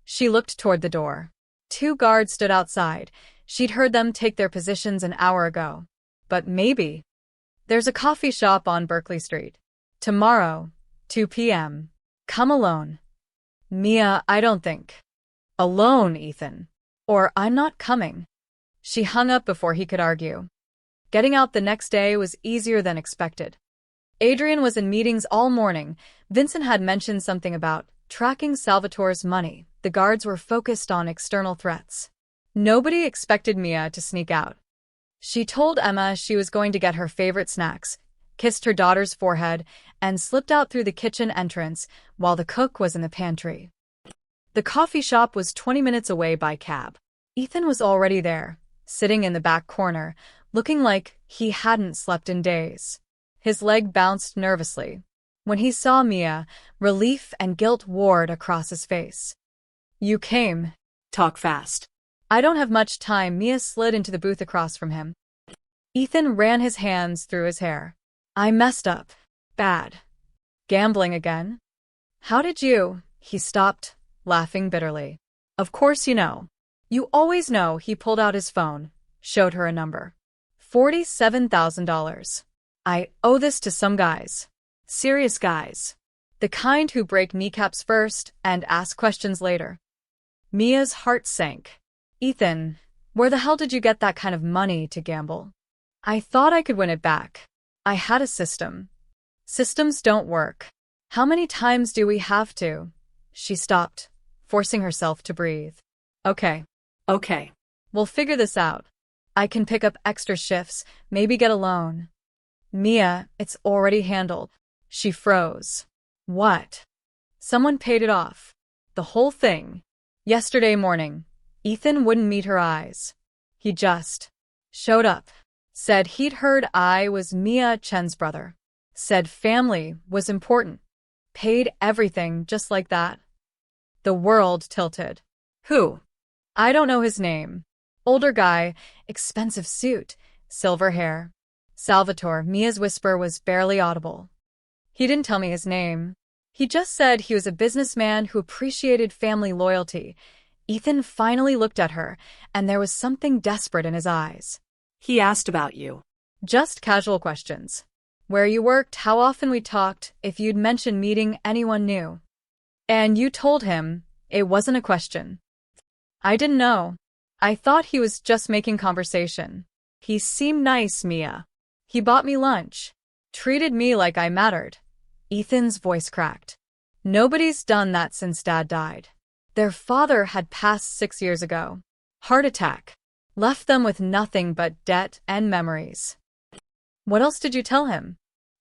Speaker 1: She looked toward the door. 2 guards stood outside. She'd heard them take their positions an hour ago. But maybe. There's a coffee shop on Berkeley Street. Tomorrow, 2 p.m. Come alone. Mia, I don't think. Alone, Ethan. Or I'm not coming. She hung up before he could argue. Getting out the next day was easier than expected. Adrien was in meetings all morning. Vincent had mentioned something about tracking Salvatore's money. The guards were focused on external threats. Nobody expected Mia to sneak out. She told Emma she was going to get her favorite snacks, kissed her daughter's forehead, and slipped out through the kitchen entrance while the cook was in the pantry. The coffee shop was 20 minutes away by cab. Ethan was already there, sitting in the back corner, looking like he hadn't slept in days. His leg bounced nervously. When he saw Mia, relief and guilt warred across his face. "You came."
Speaker 2: Talk fast.
Speaker 1: "I don't have much time." Mia slid into the booth across from him. Ethan ran his hands through his hair. "I messed up. Bad." "Gambling again?" "How did you?" He stopped, laughing bitterly. "Of course you know. You always know." He pulled out his phone, showed her a number. $47,000. "I owe this to some guys. Serious guys. The kind who break kneecaps first and ask questions later." Mia's heart sank. "Ethan, where the hell did you get that kind of money to gamble?" "I thought I could win it back. I had a system." "Systems don't work. How many times do we have to?" She stopped, forcing herself to breathe. Okay. We'll figure this out. I can pick up extra shifts, maybe get a loan." "Mia, it's already handled." She froze. "What?" "Someone paid it off. The whole thing. Yesterday morning." Ethan wouldn't meet her eyes. He just showed up. Said he'd heard I was Mia Chen's brother. Said family was important. Paid everything just like that. The world tilted.
Speaker 2: Who?
Speaker 1: I don't know his name. Older guy, expensive suit, silver hair. Salvatore. Mia's whisper was barely audible. He didn't tell me his name. He just said he was a businessman who appreciated family loyalty. Ethan finally looked at her, and there was something desperate in his eyes.
Speaker 2: He asked about you.
Speaker 1: Just casual questions. Where you worked, how often we talked, if you'd mentioned meeting anyone new. And you told him it wasn't a question. I didn't know. I thought he was just making conversation. He seemed nice, Mia. He bought me lunch. Treated me like I mattered. Ethan's voice cracked. Nobody's done that since Dad died. Their father had passed 6 years ago. Heart attack. Left them with nothing but debt and memories. What else did you tell him?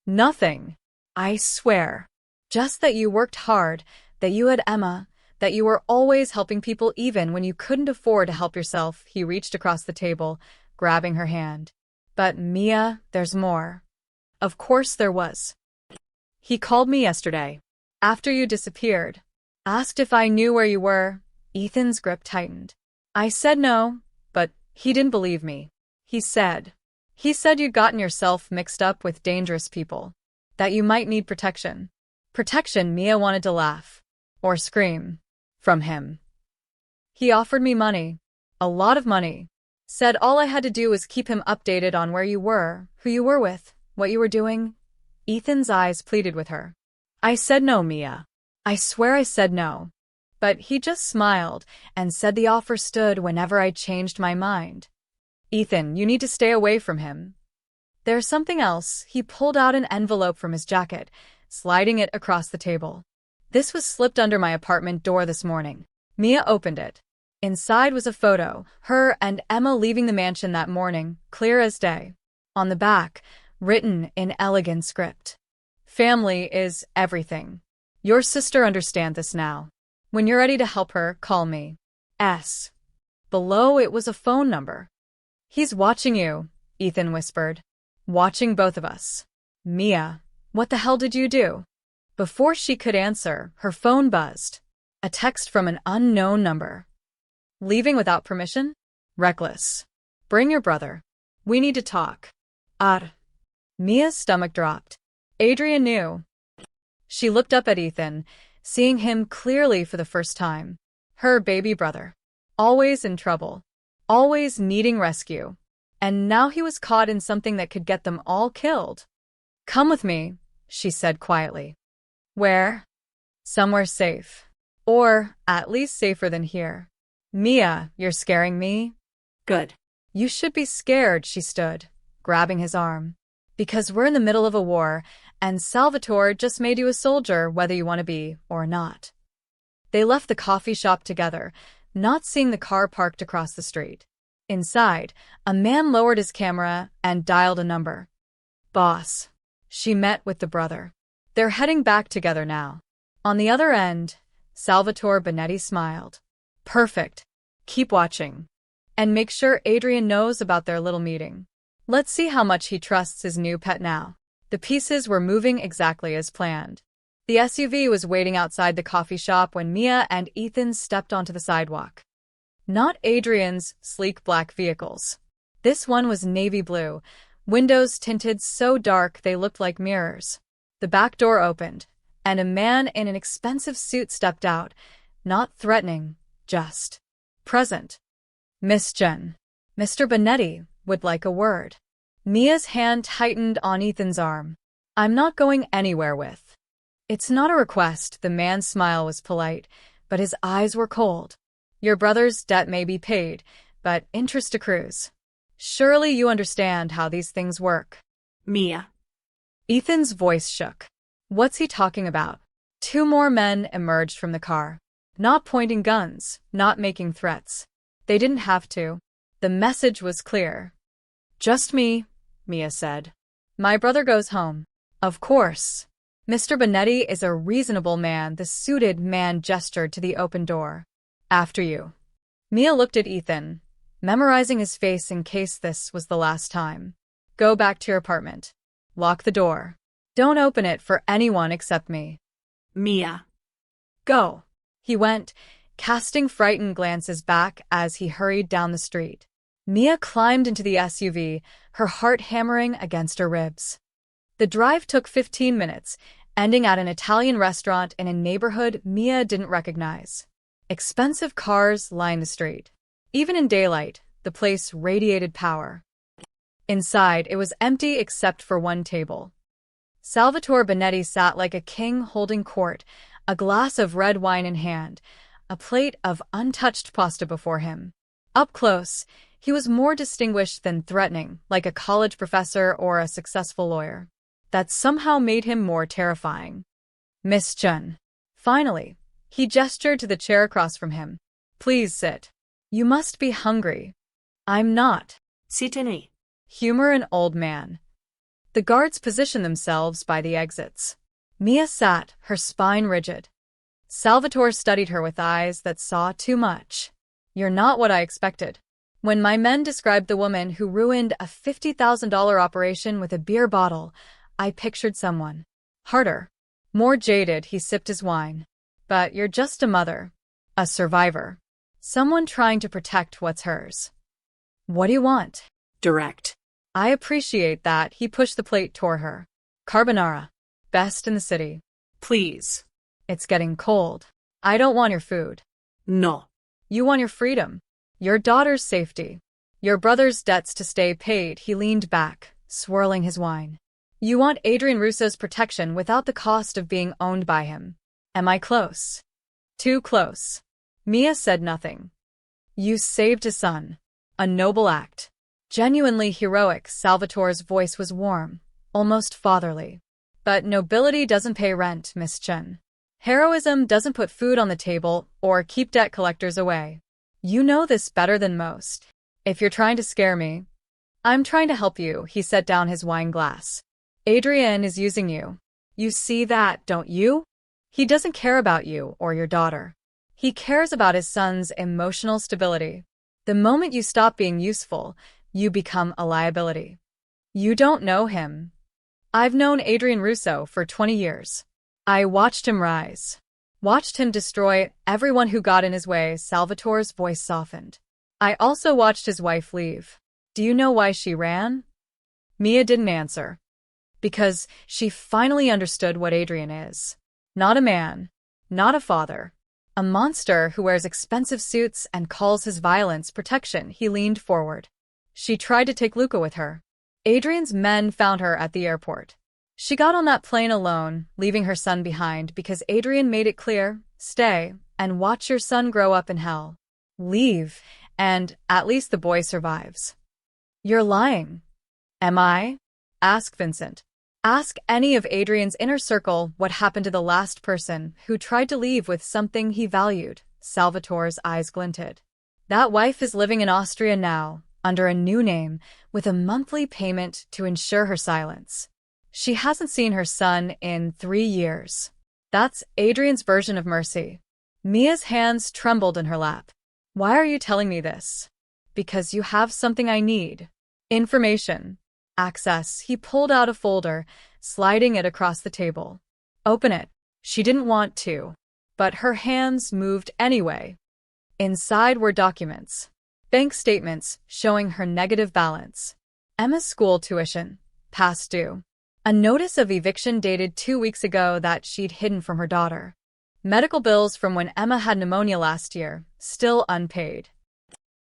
Speaker 1: Nothing. I swear. Just that you worked hard, that you had Emma, that you were always helping people even when you couldn't afford to help yourself. He reached across the table, grabbing her hand. But Mia, there's more. Of course there was. He called me yesterday, after you disappeared. Asked if I knew where you were. Ethan's grip tightened. I said no, but he didn't believe me. He said you'd gotten yourself mixed up with dangerous people. That you might need protection. Protection. Mia wanted to laugh. Or scream. From him. He offered me money. A lot of money. Said all I had to do was keep him updated on where you were, who you were with, what you were doing. Ethan's eyes pleaded with her. I said no, Mia. I swear I said no. But he just smiled and said the offer stood whenever I changed my mind. Ethan, you need to stay away from him. There's something else. He pulled out an envelope from his jacket, sliding it across the table. This was slipped under my apartment door this morning. Mia opened it. Inside was a photo, her and Emma leaving the mansion that morning, clear as day. On the back, written in elegant script. Family is everything. Your sister understands this now. When you're ready to help her, call me. S. Below it was a phone number. He's watching you, Ethan whispered. Watching both of us. Mia, what the hell did you do? Before she could answer, her phone buzzed. A text from an unknown number. Leaving without permission? Reckless. Bring your brother. We need to talk. Mia's stomach dropped. Adrien knew. She looked up at Ethan, seeing him clearly for the first time. Her baby brother. Always in trouble. Always needing rescue. And now he was caught in something that could get them all killed. Come with me, she said quietly. Where? Somewhere safe. Or, at least safer than here. Mia, you're scaring me.
Speaker 2: Good.
Speaker 1: You should be scared, she stood, grabbing his arm. Because we're in the middle of a war, and Salvatore just made you a soldier whether you want to be or not. They left the coffee shop together, not seeing the car parked across the street. Inside, a man lowered his camera and dialed a number. Boss. She met with the brother. They're heading back together now. On the other end, Salvatore Benetti smiled. Perfect. Keep watching. And make sure Adrien knows about their little meeting. Let's see how much he trusts his new pet now. The pieces were moving exactly as planned. The SUV was waiting outside the coffee shop when Mia and Ethan stepped onto the sidewalk. Not Adrien's sleek black vehicles. This one was navy blue, windows tinted so dark they looked like mirrors. The back door opened, and a man in an expensive suit stepped out, not threatening, just present. Miss Jen. Mr. Benetti would like a word. Mia's hand tightened on Ethan's arm. I'm not going anywhere with. It's not a request. The man's smile was polite, but his eyes were cold. Your brother's debt may be paid, but interest accrues. Surely you understand how these things work.
Speaker 2: Mia.
Speaker 1: Ethan's voice shook. What's he talking about? Two more men emerged from the car. Not pointing guns, not making threats. They didn't have to. The message was clear. Just me, Mia said. My brother goes home. Of course. Mr. Benetti is a reasonable man. The suited man gestured to the open door. After you. Mia looked at Ethan, memorizing his face in case this was the last time. Go back to your apartment. Lock the door. Don't open it for anyone except me.
Speaker 2: Mia.
Speaker 1: Go. He went, casting frightened glances back as he hurried down the street. Mia climbed into the SUV, her heart hammering against her ribs. The drive took 15 minutes, ending at an Italian restaurant in a neighborhood Mia didn't recognize. Expensive cars lined the street. Even in daylight, the place radiated power. Inside, it was empty except for one table. Salvatore Benetti sat like a king holding court, a glass of red wine in hand, a plate of untouched pasta before him. Up close, he was more distinguished than threatening, like a college professor or a successful lawyer. That somehow made him more terrifying. Miss Chen. Finally, he gestured to the chair across from him. Please sit. You must be hungry. I'm not.
Speaker 2: Sit-in.
Speaker 1: Humor an old man. The guards positioned themselves by the exits. Mia sat, her spine rigid. Salvatore studied her with eyes that saw too much. You're not what I expected. When my men described the woman who ruined a $50,000 operation with a beer bottle, I pictured someone. Harder. More jaded. He sipped his wine. But you're just a mother. A survivor. Someone trying to protect what's hers. What do you want?
Speaker 2: Direct.
Speaker 1: I appreciate that. He pushed the plate toward her. Carbonara. Best in the city.
Speaker 2: Please.
Speaker 1: It's getting cold. I don't want your food.
Speaker 2: No.
Speaker 1: You want your freedom. Your daughter's safety. Your brother's debts to stay paid. He leaned back, swirling his wine. You want Adrien Russo's protection without the cost of being owned by him. Am I close? Too close. Mia said nothing. You saved a son. A noble act. Genuinely heroic. Salvatore's voice was warm, almost fatherly. But nobility doesn't pay rent, Miss Chen. Heroism doesn't put food on the table or keep debt collectors away. You know this better than most. If you're trying to scare me, I'm trying to help you. He set down his wine glass. Adrien is using you. You see that, don't you? He doesn't care about you or your daughter. He cares about his son's emotional stability. The moment you stop being useful, you become a liability. You don't know him. I've known Adrien Russo for 20 years. I watched him rise. Watched him destroy everyone who got in his way. Salvatore's voice softened. I also watched his wife leave. Do you know why she ran? Mia didn't answer. Because she finally understood what Adrien is. Not a man. Not a father. A monster who wears expensive suits and calls his violence protection. He leaned forward. She tried to take Luca with her. Adrien's men found her at the airport. She got on that plane alone, leaving her son behind because Adrien made it clear, stay, and watch your son grow up in hell. Leave, and at least the boy survives. You're lying. Am I? Ask Vincent. Ask any of Adrien's inner circle what happened to the last person who tried to leave with something he valued, Salvatore's eyes glinted. That wife is living in Austria now, under a new name, with a monthly payment to ensure her silence. She hasn't seen her son in 3 years. That's Adrien's version of mercy. Mia's hands trembled in her lap. Why are you telling me this? Because you have something I need. Information. Access. He pulled out a folder, sliding it across the table. Open it. She didn't want to, but her hands moved anyway. Inside were documents. Bank statements showing her negative balance. Emma's school tuition, past due. A notice of eviction dated 2 weeks ago that she'd hidden from her daughter. Medical bills from when Emma had pneumonia last year, still unpaid.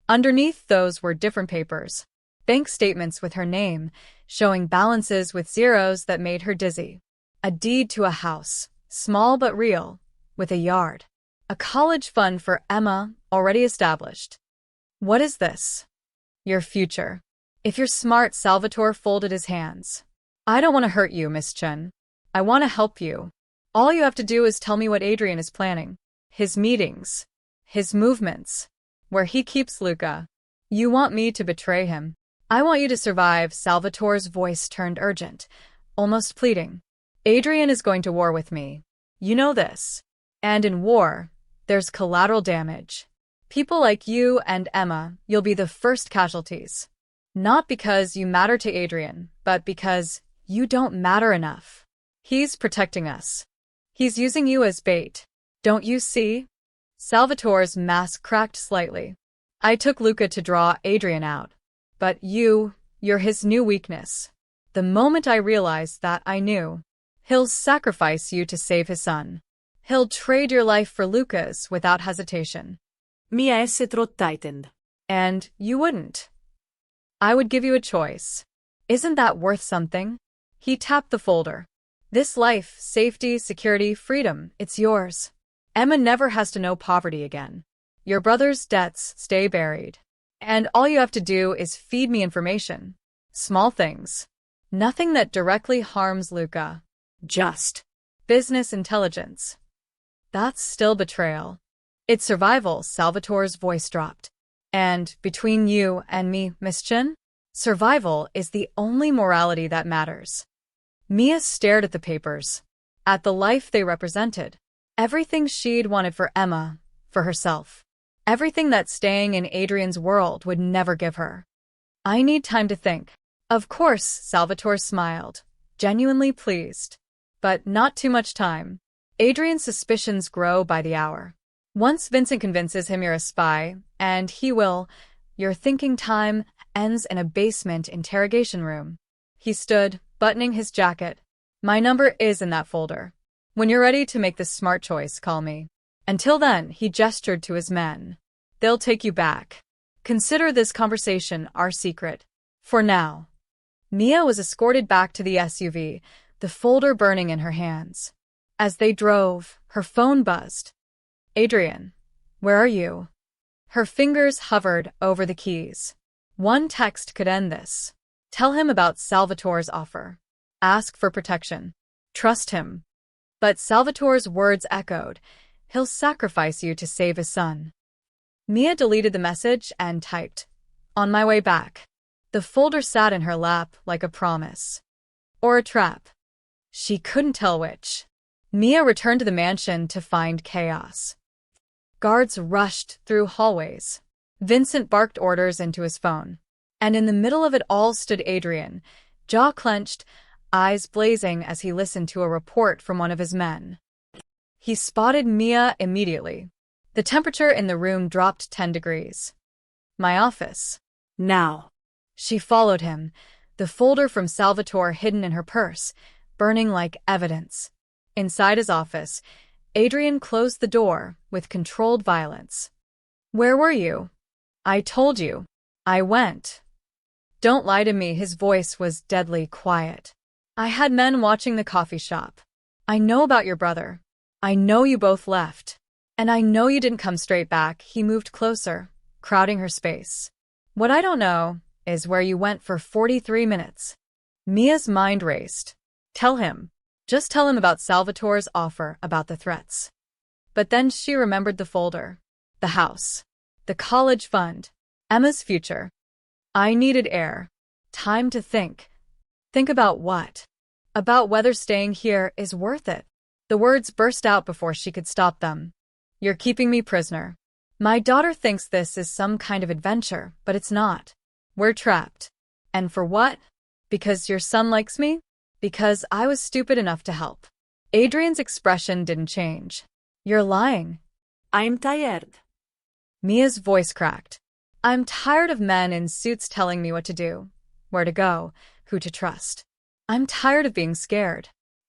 Speaker 1: Underneath those were different papers. Bank statements with her name, showing balances with zeros that made her dizzy. A deed to a house, small but real, with a yard. A college fund for Emma, already established. What is this? Your future. If you're smart, Salvatore folded his hands. I don't want to hurt you, Miss Chen. I want to help you. All you have to do is tell me what Adrien is planning. His meetings. His movements. Where he keeps Luca. You want me to betray him. I want you to survive. Salvatore's voice turned urgent, almost pleading. Adrien is going to war with me. You know this. And in war, there's collateral damage. People like you and Emma, you'll be the first casualties. Not because you matter to Adrien, but because you don't matter enough. He's protecting us. He's using you as bait. Don't you see? Salvatore's mask cracked slightly. I took Luca to draw Adrien out. But you're his new weakness. The moment I realized that, I knew. He'll sacrifice you to save his son. He'll trade your life for Luca's without hesitation.
Speaker 2: Mia è tightened.
Speaker 1: And you wouldn't. I would give you a choice. Isn't that worth something? He tapped the folder. This life, safety, security, freedom, it's yours. Emma never has to know poverty again. Your brother's debts stay buried. And all you have to do is feed me information. Small things. Nothing that directly harms Luca.
Speaker 2: Just
Speaker 1: business intelligence. That's still betrayal. It's survival. Salvatore's voice dropped. And between you and me, Miss Chen, survival is the only morality that matters. Mia stared at the papers, at the life they represented. Everything she'd wanted for Emma, for herself. Everything that staying in Adrien's world would never give her. I need time to think. Of course, Salvatore smiled, genuinely pleased. But not too much time. Adrien's suspicions grow by the hour. Once Vincent convinces him you're a spy, and he will, your thinking time ends in a basement interrogation room. He stood, buttoning his jacket. My number is in that folder. When you're ready to make the smart choice, call me. Until then, he gestured to his men. They'll take you back. Consider this conversation our secret. For now. Mia was escorted back to the SUV, the folder burning in her hands. As they drove, her phone buzzed. Adrien, where are you? Her fingers hovered over the keys. One text could end this. Tell him about Salvatore's offer. Ask for protection. Trust him. But Salvatore's words echoed. He'll sacrifice you to save his son. Mia deleted the message and typed, on my way back. The folder sat in her lap like a promise. Or a trap. She couldn't tell which. Mia returned to the mansion to find chaos. Guards rushed through hallways. Vincent barked orders into his phone. And in the middle of it all stood Adrien, jaw clenched, eyes blazing as he listened to a report from one of his men. He spotted Mia immediately. The temperature in the room dropped 10 degrees. My office.
Speaker 2: Now.
Speaker 1: She followed him, the folder from Salvatore hidden in her purse, burning like evidence. Inside his office, Adrien closed the door with controlled violence. Where were you? I told you. I went. Don't lie to me. His voice was deadly quiet. I had men watching the coffee shop. I know about your brother. I know you both left. And I know you didn't come straight back. He moved closer, crowding her space. What I don't know is where you went for 43 minutes. Mia's mind raced. Tell him. Just tell him about Salvatore's offer, about the threats. But then she remembered the folder. The house. The college fund. Emma's future. I needed air. Time to think. Think about what? About whether staying here is worth it. The words burst out before she could stop them. You're keeping me prisoner. My daughter thinks this is some kind of adventure, but it's not. We're trapped. And for what? Because your son likes me? Because I was stupid enough to help. Adrien's expression didn't change. You're lying.
Speaker 2: I'm tired.
Speaker 1: Mia's voice cracked. I'm tired of men in suits telling me what to do, where to go, who to trust. I'm tired of being scared.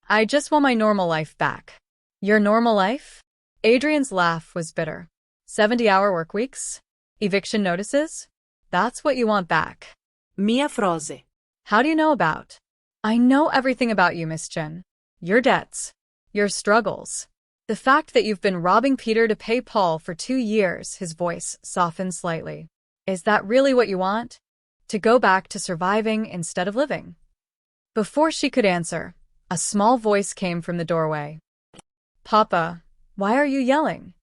Speaker 1: I just want my normal life back. Your normal life? Adrien's laugh was bitter. 70-hour work weeks? Eviction notices? That's what you want back.
Speaker 2: Mia froze.
Speaker 1: How do you know about? I know everything about you, Miss Chen. Your debts. Your struggles. The fact that you've been robbing Peter to pay Paul for 2 years, his voice softened slightly. Is that really what you want? To go back to surviving instead of living? Before she could answer, a small voice came from the doorway. Papa, why are you yelling?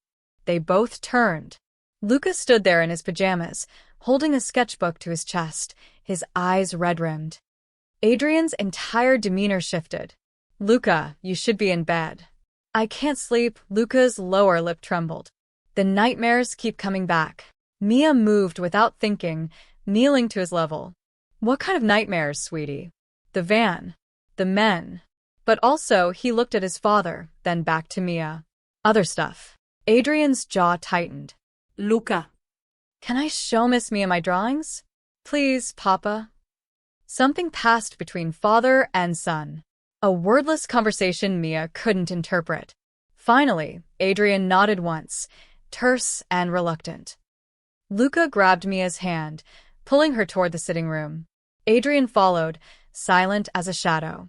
Speaker 1: They both turned. Luca stood there in his pajamas, holding a sketchbook to his chest, his eyes red-rimmed. Adrien's entire demeanor shifted. Luca, you should be in bed. I can't sleep. Luca's lower lip trembled. The nightmares keep coming back. Mia moved without thinking, kneeling to his level. What kind of nightmares, sweetie? The van. The men. But also, he looked at his father, then back to Mia. Other stuff. Adrien's jaw tightened.
Speaker 2: Luca.
Speaker 1: Can I show Miss Mia my drawings? Please, Papa. Something passed between father and son. A wordless conversation Mia couldn't interpret. Finally, Adrien nodded once, terse and reluctant. Luca grabbed Mia's hand, pulling her toward the sitting room. Adrien followed, silent as a shadow.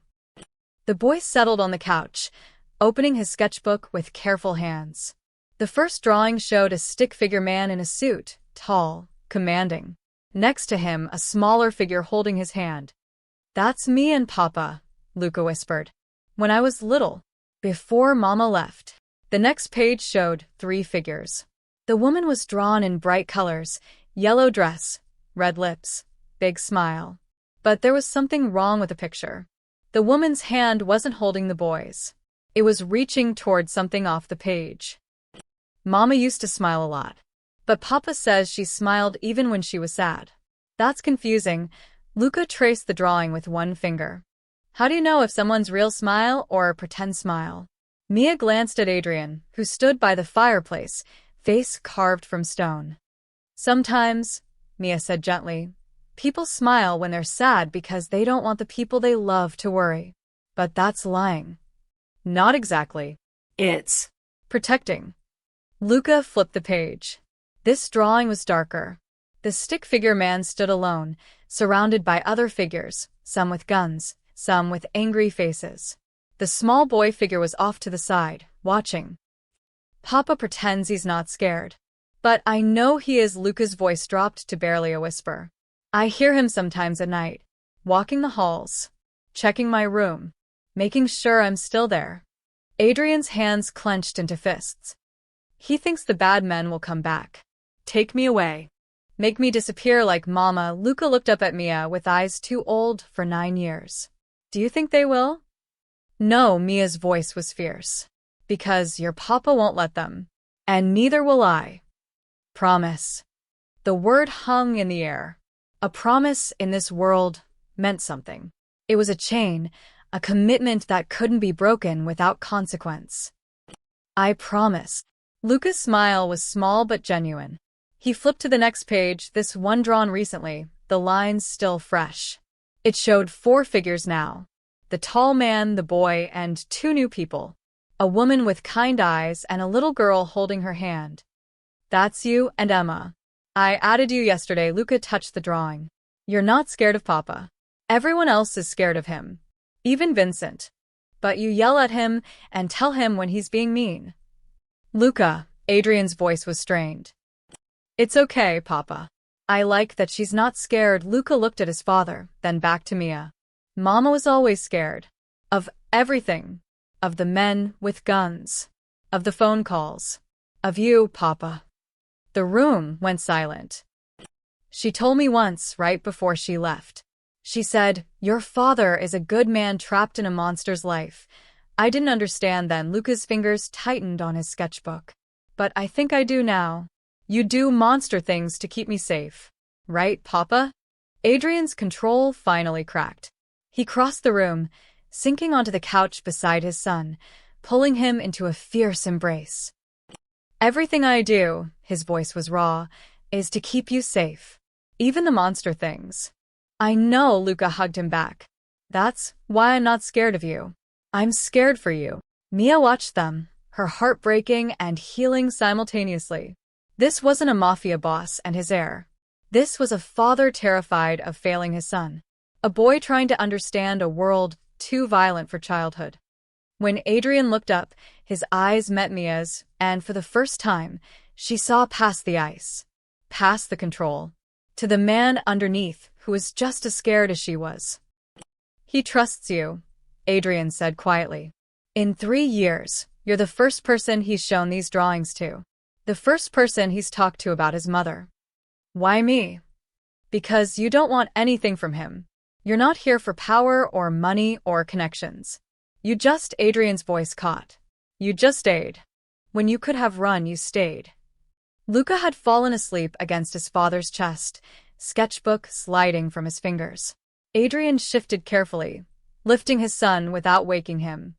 Speaker 1: The boy settled on the couch, opening his sketchbook with careful hands. The first drawing showed a stick-figure man in a suit, tall, commanding. Next to him, a smaller figure holding his hand. That's me and Papa, Luca whispered. When I was little, before Mama left. The next page showed 3 figures. The woman was drawn in bright colors, yellow dress, red lips, big smile. But there was something wrong with the picture. The woman's hand wasn't holding the boy's. It was reaching toward something off the page. Mama used to smile a lot. But Papa says she smiled even when she was sad. That's confusing. Luca traced the drawing with one finger. How do you know if someone's real smile or a pretend smile? Mia glanced at Adrien, who stood by the fireplace, face carved from stone. Sometimes, Mia said gently, people smile when they're sad because they don't want the people they love to worry. But that's lying. Not exactly.
Speaker 2: It's
Speaker 1: protecting. Luca flipped the page. This drawing was darker. The stick-figure man stood alone, surrounded by other figures, some with guns, some with angry faces. The small boy figure was off to the side, watching. Papa pretends he's not scared. But I know he is. Luca's voice dropped to barely a whisper. I hear him sometimes at night, walking the halls, checking my room, making sure I'm still there. Adrien's hands clenched into fists. He thinks the bad men will come back. Take me away. Make me disappear like Mama. Luca looked up at Mia with eyes too old for 9 years. Do you think they will? No, Mia's voice was fierce. Because your papa won't let them. And neither will I. Promise. The word hung in the air. A promise in this world meant something. It was a chain, a commitment that couldn't be broken without consequence. I promise. Luca's smile was small but genuine. He flipped to the next page, this one drawn recently, the lines still fresh. It showed 4 figures now. The tall man, the boy, and 2 new people. A woman with kind eyes and a little girl holding her hand. That's you and Emma. I added you yesterday. Luca touched the drawing. You're not scared of Papa. Everyone else is scared of him. Even Vincent. But you yell at him and tell him when he's being mean. Luca, Adrien's voice was strained. It's okay, Papa. I like that she's not scared. Luca looked at his father, then back to Mia. Mama was always scared. Of everything. Of the men with guns. Of the phone calls. Of you, Papa. The room went silent. She told me once, right before she left. She said, "Your father is a good man trapped in a monster's life." I didn't understand then. Luca's fingers tightened on his sketchbook. But I think I do now. You do monster things to keep me safe. Right, Papa? Adrien's control finally cracked. He crossed the room, sinking onto the couch beside his son, pulling him into a fierce embrace. Everything I do, his voice was raw, is to keep you safe. Even the monster things. I know, Luca hugged him back. That's why I'm not scared of you. I'm scared for you. Mia watched them, her heart breaking and healing simultaneously. This wasn't a mafia boss and his heir. This was a father terrified of failing his son. A boy trying to understand a world too violent for childhood. When Adrien looked up, his eyes met Mia's, and for the first time, she saw past the ice, past the control, to the man underneath who was just as scared as she was. He trusts you, Adrien said quietly. In 3 years, you're the first person he's shown these drawings to. The first person he's talked to about his mother. Why me? Because you don't want anything from him. You're not here for power or money or connections. You just, Adrien's voice caught. You just stayed. When you could have run, you stayed. Luca had fallen asleep against his father's chest, sketchbook sliding from his fingers. Adrien shifted carefully, lifting his son without waking him.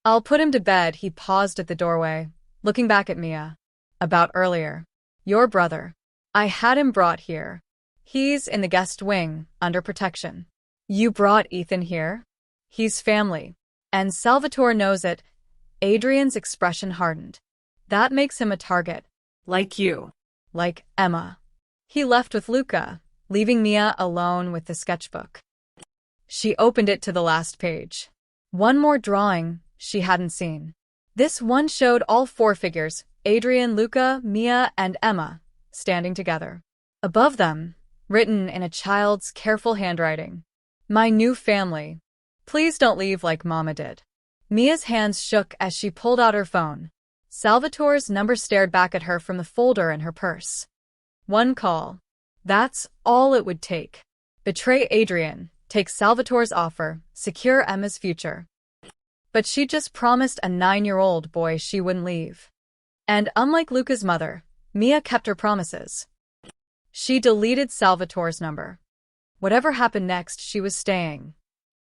Speaker 1: I'll put him to bed. He paused at the doorway, looking back at Mia. About earlier. Your brother. I had him brought here. He's in the guest wing, under protection. You brought Ethan here? He's family. And Salvatore knows it. Adrien's expression hardened. That makes him a target.
Speaker 2: Like you.
Speaker 1: Like Emma. He left with Luca, leaving Mia alone with the sketchbook. She opened it to the last page. One more drawing she hadn't seen. This one showed all 4 figures, Adrien, Luca, Mia, and Emma, standing together. Above them, written in a child's careful handwriting, "My new family. Please don't leave like Mama did." Mia's hands shook as she pulled out her phone. Salvatore's number stared back at her from the folder in her purse. One call. That's all it would take. Betray Adrien, take Salvatore's offer, secure Emma's future. But she just promised a 9-year-old boy she wouldn't leave. And unlike Luca's mother, Mia kept her promises. She deleted Salvatore's number. Whatever happened next, she was staying.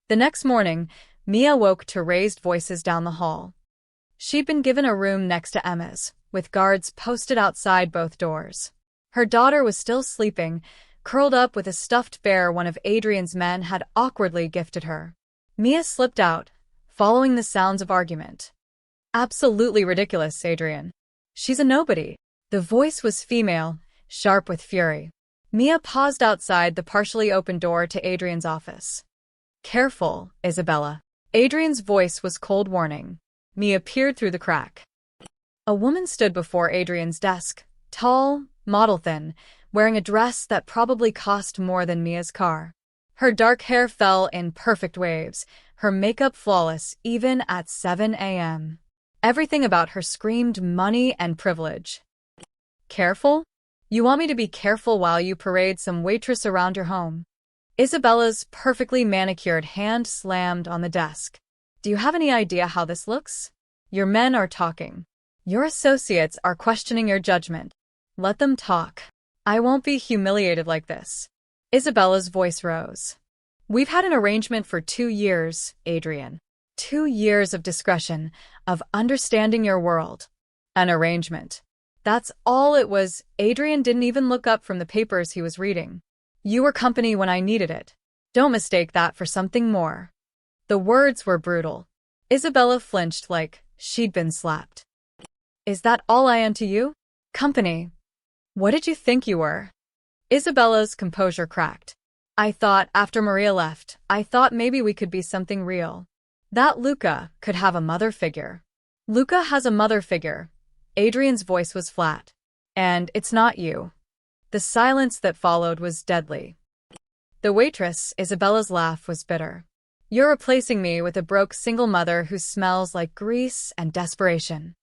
Speaker 1: The next morning, Mia woke to raised voices down the hall. She'd been given a room next to Emma's, with guards posted outside both doors. Her daughter was still sleeping, curled up with a stuffed bear one of Adrien's men had awkwardly gifted her. Mia slipped out, following the sounds of argument. Absolutely ridiculous, Adrien. She's a nobody. The voice was female, sharp with fury. Mia paused outside the partially open door to Adrien's office. Careful, Isabella. Adrien's voice was cold warning. Mia peered through the crack. A woman stood before Adrien's desk, tall, model-thin, wearing a dress that probably cost more than Mia's car. Her dark hair fell in perfect waves, her makeup flawless even at 7 a.m. Everything about her screamed money and privilege. Careful? You want me to be careful while you parade some waitress around your home? Isabella's perfectly manicured hand slammed on the desk. Do you have any idea how this looks? Your men are talking. Your associates are questioning your judgment. Let them talk. I won't be humiliated like this. Isabella's voice rose. We've had an arrangement for 2 years, Adrien. 2 years of discretion, of understanding your world. An arrangement. That's all it was. Adrien didn't even look up from the papers he was reading. You were company when I needed it. Don't mistake that for something more. The words were brutal. Isabella flinched like she'd been slapped. Is that all I am to you? Company. What did you think you were? Isabella's composure cracked. I thought after Maria left, I thought maybe we could be something real. That Luca could have a mother figure. Luca has a mother figure. Adrien's voice was flat. And it's not you. The silence that followed was deadly. The waitress, Isabella's laugh was bitter. You're replacing me with a broke single mother who smells like grease and desperation.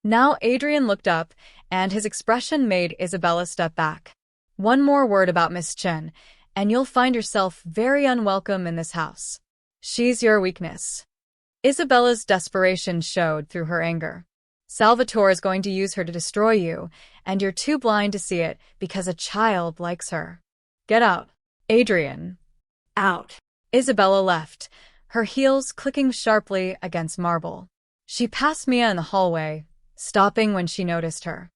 Speaker 1: Now Adrien looked up, and his expression made Isabella step back. One more word about Miss Chen, and you'll find yourself very unwelcome in this house. She's your weakness. Isabella's desperation showed through her anger. Salvatore is going to use her to destroy you, and you're too blind to see it because a child likes her. Get out. Adrien.
Speaker 2: Out.
Speaker 1: Isabella left, her heels clicking sharply against marble. She passed Mia in the hallway, stopping when she noticed her.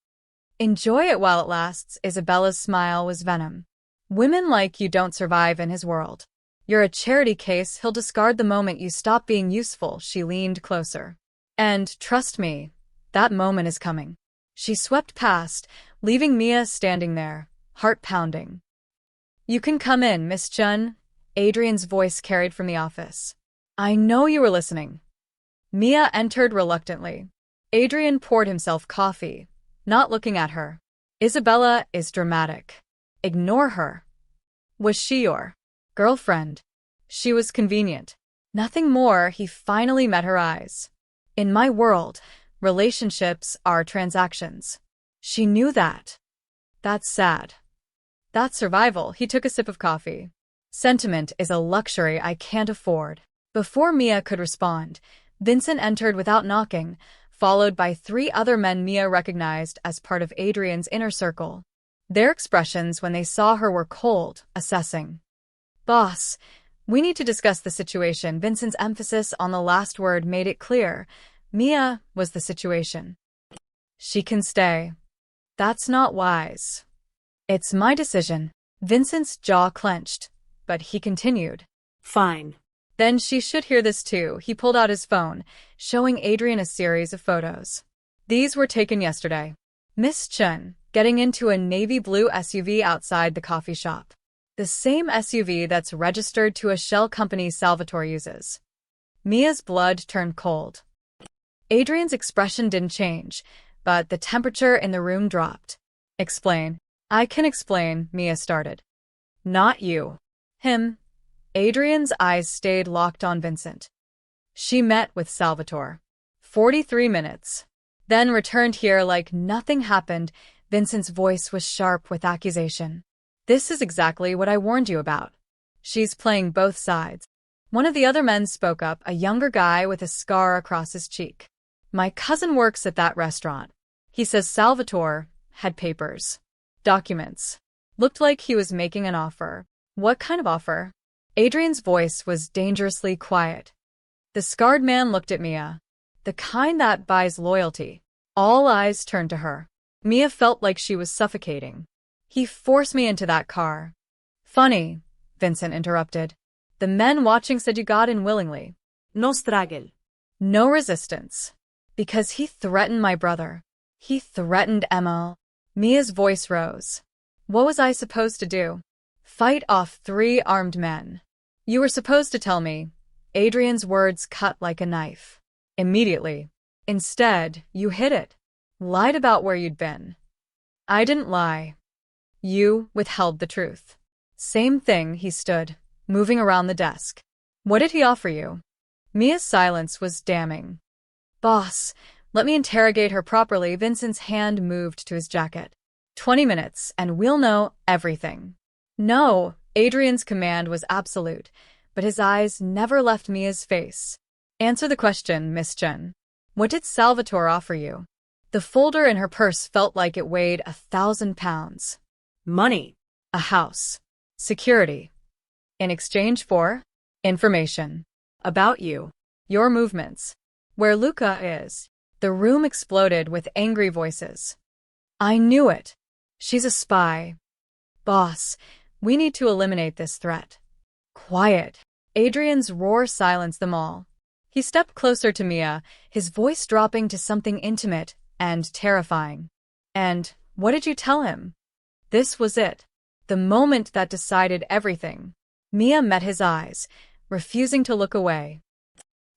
Speaker 1: Enjoy it while it lasts. Isabella's smile was venom. Women like you don't survive in his world. You're a charity case he'll discard the moment you stop being useful. She leaned closer. And, trust me, that moment is coming. She swept past, leaving Mia standing there, heart pounding. You can come in, Miss Chen, Adrien's voice carried from the office. I know you were listening. Mia entered reluctantly. Adrien poured himself coffee, not looking at her. Isabella is dramatic. Ignore her. Was she your girlfriend? She was convenient. Nothing more. He finally met her eyes. In my world, relationships are transactions. She knew that. That's sad. That's survival. He took a sip of coffee. Sentiment is a luxury I can't afford. Before Mia could respond, Vincent entered without knocking, followed by 3 other men Mia recognized as part of Adrien's inner circle. Their expressions when they saw her were cold, assessing. Boss, we need to discuss the situation. Vincent's emphasis on the last word made it clear. Mia was the situation. She can stay. That's not wise. It's my decision. Vincent's jaw clenched, but he continued.
Speaker 2: Fine.
Speaker 1: Then she should hear this too. He pulled out his phone, showing Adrien a series of photos. These were taken yesterday. Miss Chen, getting into a navy blue SUV outside the coffee shop. The same SUV that's registered to a shell company Salvatore uses. Mia's blood turned cold. Adrien's expression didn't change, but the temperature in the room dropped. Explain. I can explain, Mia started. Not you. Him. Adrien's eyes stayed locked on Vincent. She met with Salvatore. 43 minutes. Then returned here like nothing happened. Vincent's voice was sharp with accusation. This is exactly what I warned you about. She's playing both sides. One of the other men spoke up, a younger guy with a scar across his cheek. My cousin works at that restaurant. He says Salvatore had papers. Documents. Looked like he was making an offer. What kind of offer? Adrien's voice was dangerously quiet. The scarred man looked at Mia. The kind that buys loyalty. All eyes turned to her. Mia felt like she was suffocating. He forced me into that car. Funny, Vincent interrupted. The men watching said you got in willingly.
Speaker 2: No struggle.
Speaker 1: No resistance. Because he threatened my brother. He threatened Emma. Mia's voice rose. What was I supposed to do? Fight off 3 armed men. You were supposed to tell me. Adrien's words cut like a knife. Immediately. Instead, you hid it. Lied about where you'd been. I didn't lie. You withheld the truth. Same thing. He stood, moving around the desk. What did he offer you? Mia's silence was damning. Boss, let me interrogate her properly. Vincent's hand moved to his jacket. 20 minutes, and we'll know everything. No, Adrien's command was absolute, but his eyes never left Mia's face. Answer the question, Miss Chen. What did Salvatore offer you? The folder in her purse felt like it weighed 1,000 pounds.
Speaker 2: Money.
Speaker 1: A house. Security. In exchange for? Information. About you. Your movements. Where Luca is. The room exploded with angry voices. I knew it. She's a spy. Boss, we need to eliminate this threat. Quiet. Adrien's roar silenced them all. He stepped closer to Mia, his voice dropping to something intimate and terrifying. And what did you tell him? This was it. The moment that decided everything. Mia met his eyes, refusing to look away.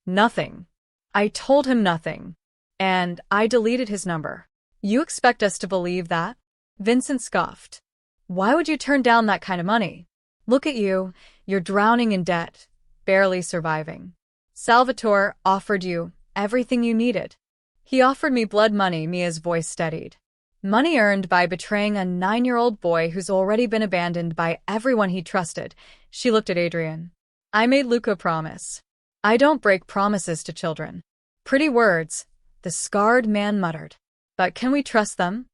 Speaker 1: Nothing. I told him nothing. And I deleted his number. You expect us to believe that? Vincent scoffed. Why would you turn down that kind of money? Look at you. You're drowning in debt, barely surviving. Salvatore offered you everything you needed. He offered me blood money, Mia's voice steadied. Money earned by betraying a 9-year-old boy who's already been abandoned by everyone he trusted. She looked at Adrien. I made Luca a promise. I don't break promises to children. Pretty words, the scarred man muttered. But can we trust them?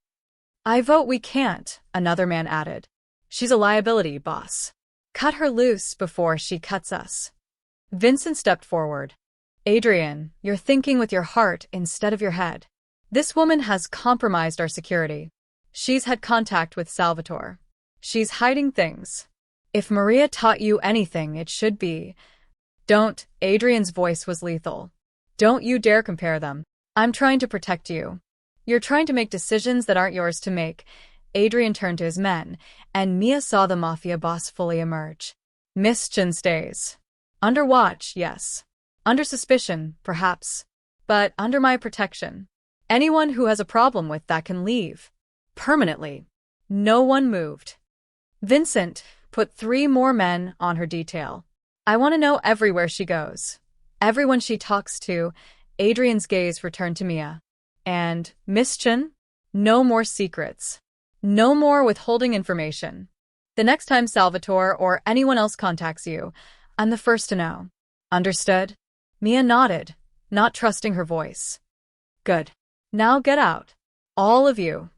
Speaker 1: I vote we can't, another man added. She's a liability, boss. Cut her loose before she cuts us. Vincent stepped forward. Adrien, you're thinking with your heart instead of your head. This woman has compromised our security. She's had contact with Salvatore. She's hiding things. If Maria taught you anything, it should be, don't. Adrien's voice was lethal. Don't you dare compare them. I'm trying to protect you. You're trying to make decisions that aren't yours to make. Adrien turned to his men, and Mia saw the Mafia boss fully emerge. Miss Chen stays. Under watch, yes. Under suspicion, perhaps. But under my protection. Anyone who has a problem with that can leave. Permanently. No one moved. Vincent put 3 more men on her detail. I want to know everywhere she goes. Everyone she talks to. Adrien's gaze returned to Mia. And, Miss Chen? No more secrets. No more withholding information. The next time Salvatore or anyone else contacts you, I'm the first to know. Understood? Mia nodded, not trusting her voice. Good. Now get out. All of you.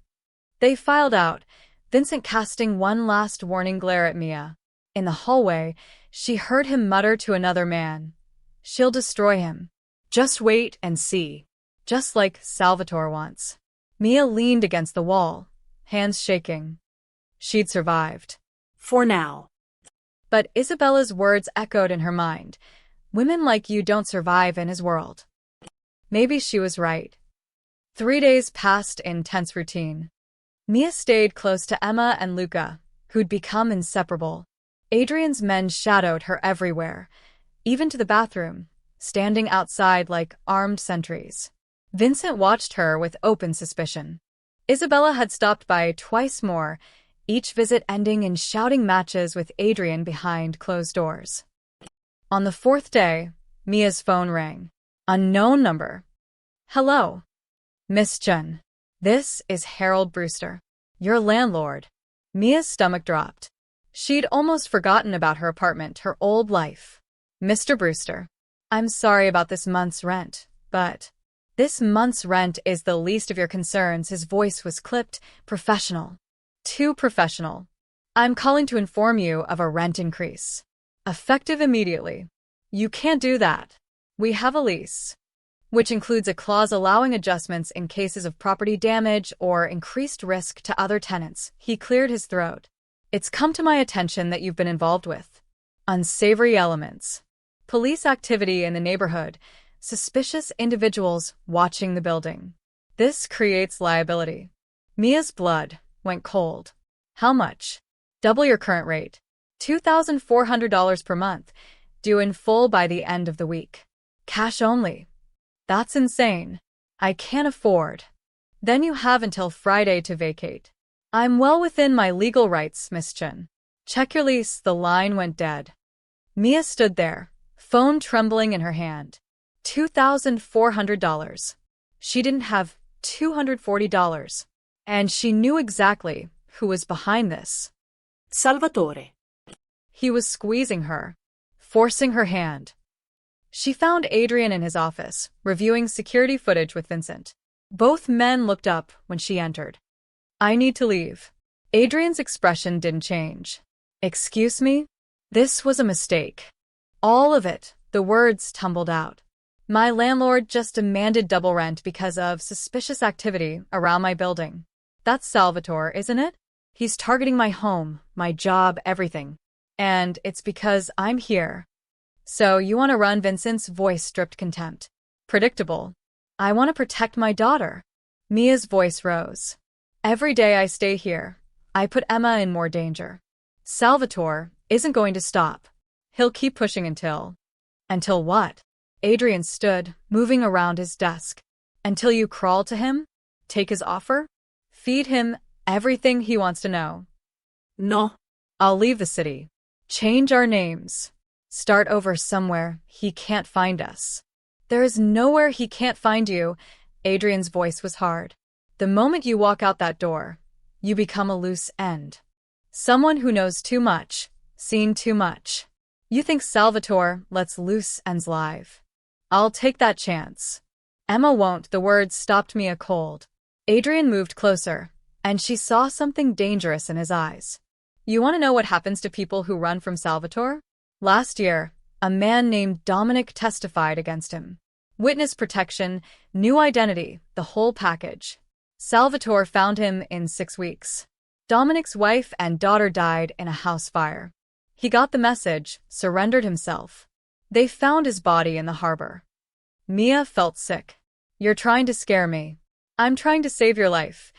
Speaker 1: They filed out, Vincent casting one last warning glare at Mia. In the hallway, she heard him mutter to another man. She'll destroy him. Just wait and see. Just like Salvatore once. Mia leaned against the wall, hands shaking. She'd survived.
Speaker 2: For now.
Speaker 1: But Isabella's words echoed in her mind. Women like you don't survive in his world. Maybe she was right. 3 days passed in tense routine. Mia stayed close to Emma and Luca, who'd become inseparable. Adrien's men shadowed her everywhere, even to the bathroom, standing outside like armed sentries. Vincent watched her with open suspicion. Isabella had stopped by twice more, each visit ending in shouting matches with Adrien behind closed doors. On the 4th day, Mia's phone rang. Unknown number. Hello. Miss Chen. This is Harold Brewster, your landlord. Mia's stomach dropped. She'd almost forgotten about her apartment, her old life. Mr. Brewster, I'm sorry about this month's rent, but this month's rent is the least of your concerns. His voice was clipped, professional. Too professional. I'm calling to inform you of a rent increase. Effective immediately. You can't do that. We have a lease, which includes a clause allowing adjustments in cases of property damage or increased risk to other tenants. He cleared his throat. It's come to my attention that you've been involved with unsavory elements, police activity in the neighborhood, suspicious individuals watching the building. This creates liability. Mia's blood went cold. How much? Double your current rate. $2,400 per month, due in full by the end of the week. Cash only. That's insane. I can't afford. Then you have until Friday to vacate. I'm well within my legal rights, Miss Chen. Check your lease. The line went dead. Mia stood there, phone trembling in her hand. $2,400. She didn't have $240. And she knew exactly who was behind this.
Speaker 2: Salvatore.
Speaker 1: He was squeezing her, forcing her hand. She found Adrien in his office, reviewing security footage with Vincent. Both men looked up when she entered. I need to leave. Adrien's expression didn't change. Excuse me? This was a mistake. All of it, the words tumbled out. My landlord just demanded double rent because of suspicious activity around my building. That's Salvatore, isn't it? He's targeting my home, my job, everything. And it's because I'm here. So you want to run? Vincent's voice dripped contempt. Predictable. I want to protect my daughter. Mia's voice rose. Every day I stay here, I put Emma in more danger. Salvatore isn't going to stop. He'll keep pushing until... Until what? Adrien stood, moving around his desk. Until you crawl to him? Take his offer? Feed him everything he wants to know.
Speaker 2: No.
Speaker 1: I'll leave the city. Change our names. Start over somewhere he can't find us. There is nowhere he can't find you. Adrien's voice was hard. The moment you walk out that door, you become a loose end. Someone who knows too much, seen too much. You think Salvatore lets loose ends live. I'll take that chance. Emma won't. The words stopped Mia cold. Adrien moved closer, and she saw something dangerous in his eyes. You want to know what happens to people who run from Salvatore? Last year, a man named Dominic testified against him. Witness protection, new identity, the whole package. Salvatore found him in 6 weeks. Dominic's wife and daughter died in a house fire. He got the message, surrendered himself. They found his body in the harbor. Mia felt sick. You're trying to scare me. I'm trying to save your life.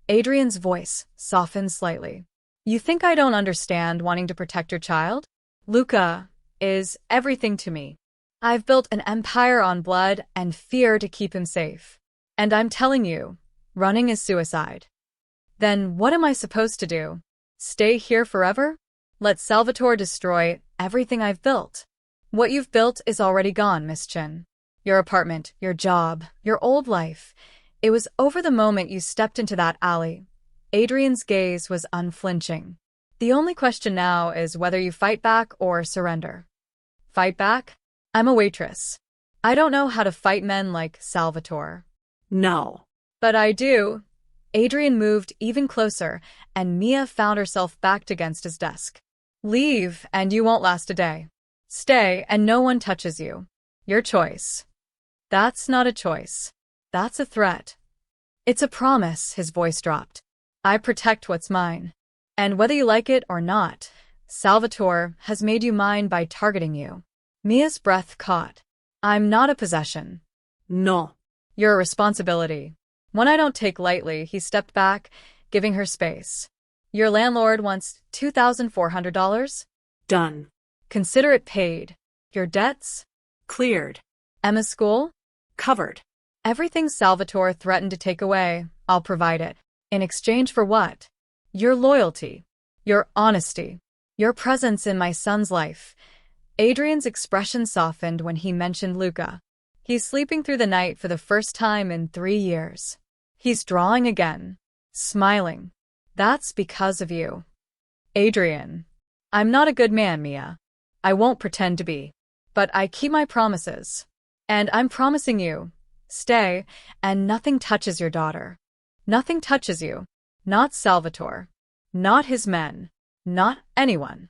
Speaker 1: Adrien's voice softened slightly. You think I don't understand wanting to protect your child? Luca is everything to me. I've built an empire on blood and fear to keep him safe. And I'm telling you, running is suicide. Then what am I supposed to do? Stay here forever? Let Salvatore destroy everything I've built. What you've built is already gone, Miss Chin. Your apartment, your job, your old life. It was over the moment you stepped into that alley. Adrien's gaze was unflinching. The only question now is whether you fight back or surrender. Fight back? I'm a waitress. I don't know how to fight men like Salvatore.
Speaker 2: No.
Speaker 1: But I do. Adrien moved even closer, and Mia found herself backed against his desk. Leave, and you won't last a day. Stay, and no one touches you. Your choice. That's not a choice. That's a threat. It's a promise, his voice dropped. I protect what's mine. And whether you like it or not, Salvatore has made you mine by targeting you. Mia's breath caught. I'm not a possession.
Speaker 2: No.
Speaker 1: You're a responsibility. One I don't take lightly. He stepped back, giving her space. Your landlord wants $2,400?
Speaker 2: Done.
Speaker 1: Consider it paid. Your debts?
Speaker 2: Cleared.
Speaker 1: Emma's school?
Speaker 2: Covered.
Speaker 1: Everything Salvatore threatened to take away, I'll provide it. In exchange for what? Your loyalty. Your honesty. Your presence in my son's life. Adrien's expression softened when he mentioned Luca. He's sleeping through the night for the first time in 3 years. He's drawing again. Smiling. That's because of you. Adrien. I'm not a good man, Mia. I won't pretend to be. But I keep my promises. And I'm promising you. Stay, and nothing touches your daughter. Nothing touches you. Not Salvatore. Not his men. Not anyone.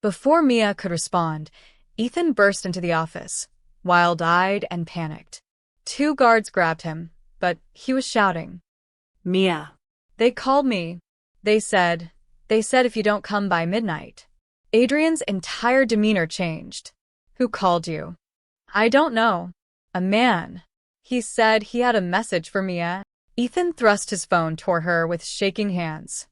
Speaker 1: Before Mia could respond, Ethan burst into the office, wild-eyed and panicked. 2 guards grabbed him, but he was shouting.
Speaker 2: Mia.
Speaker 1: They called me. They said if you don't come by midnight. Adrien's entire demeanor changed. Who called you? I don't know. A man. He said he had a message for Mia. Ethan thrust his phone toward her with shaking hands.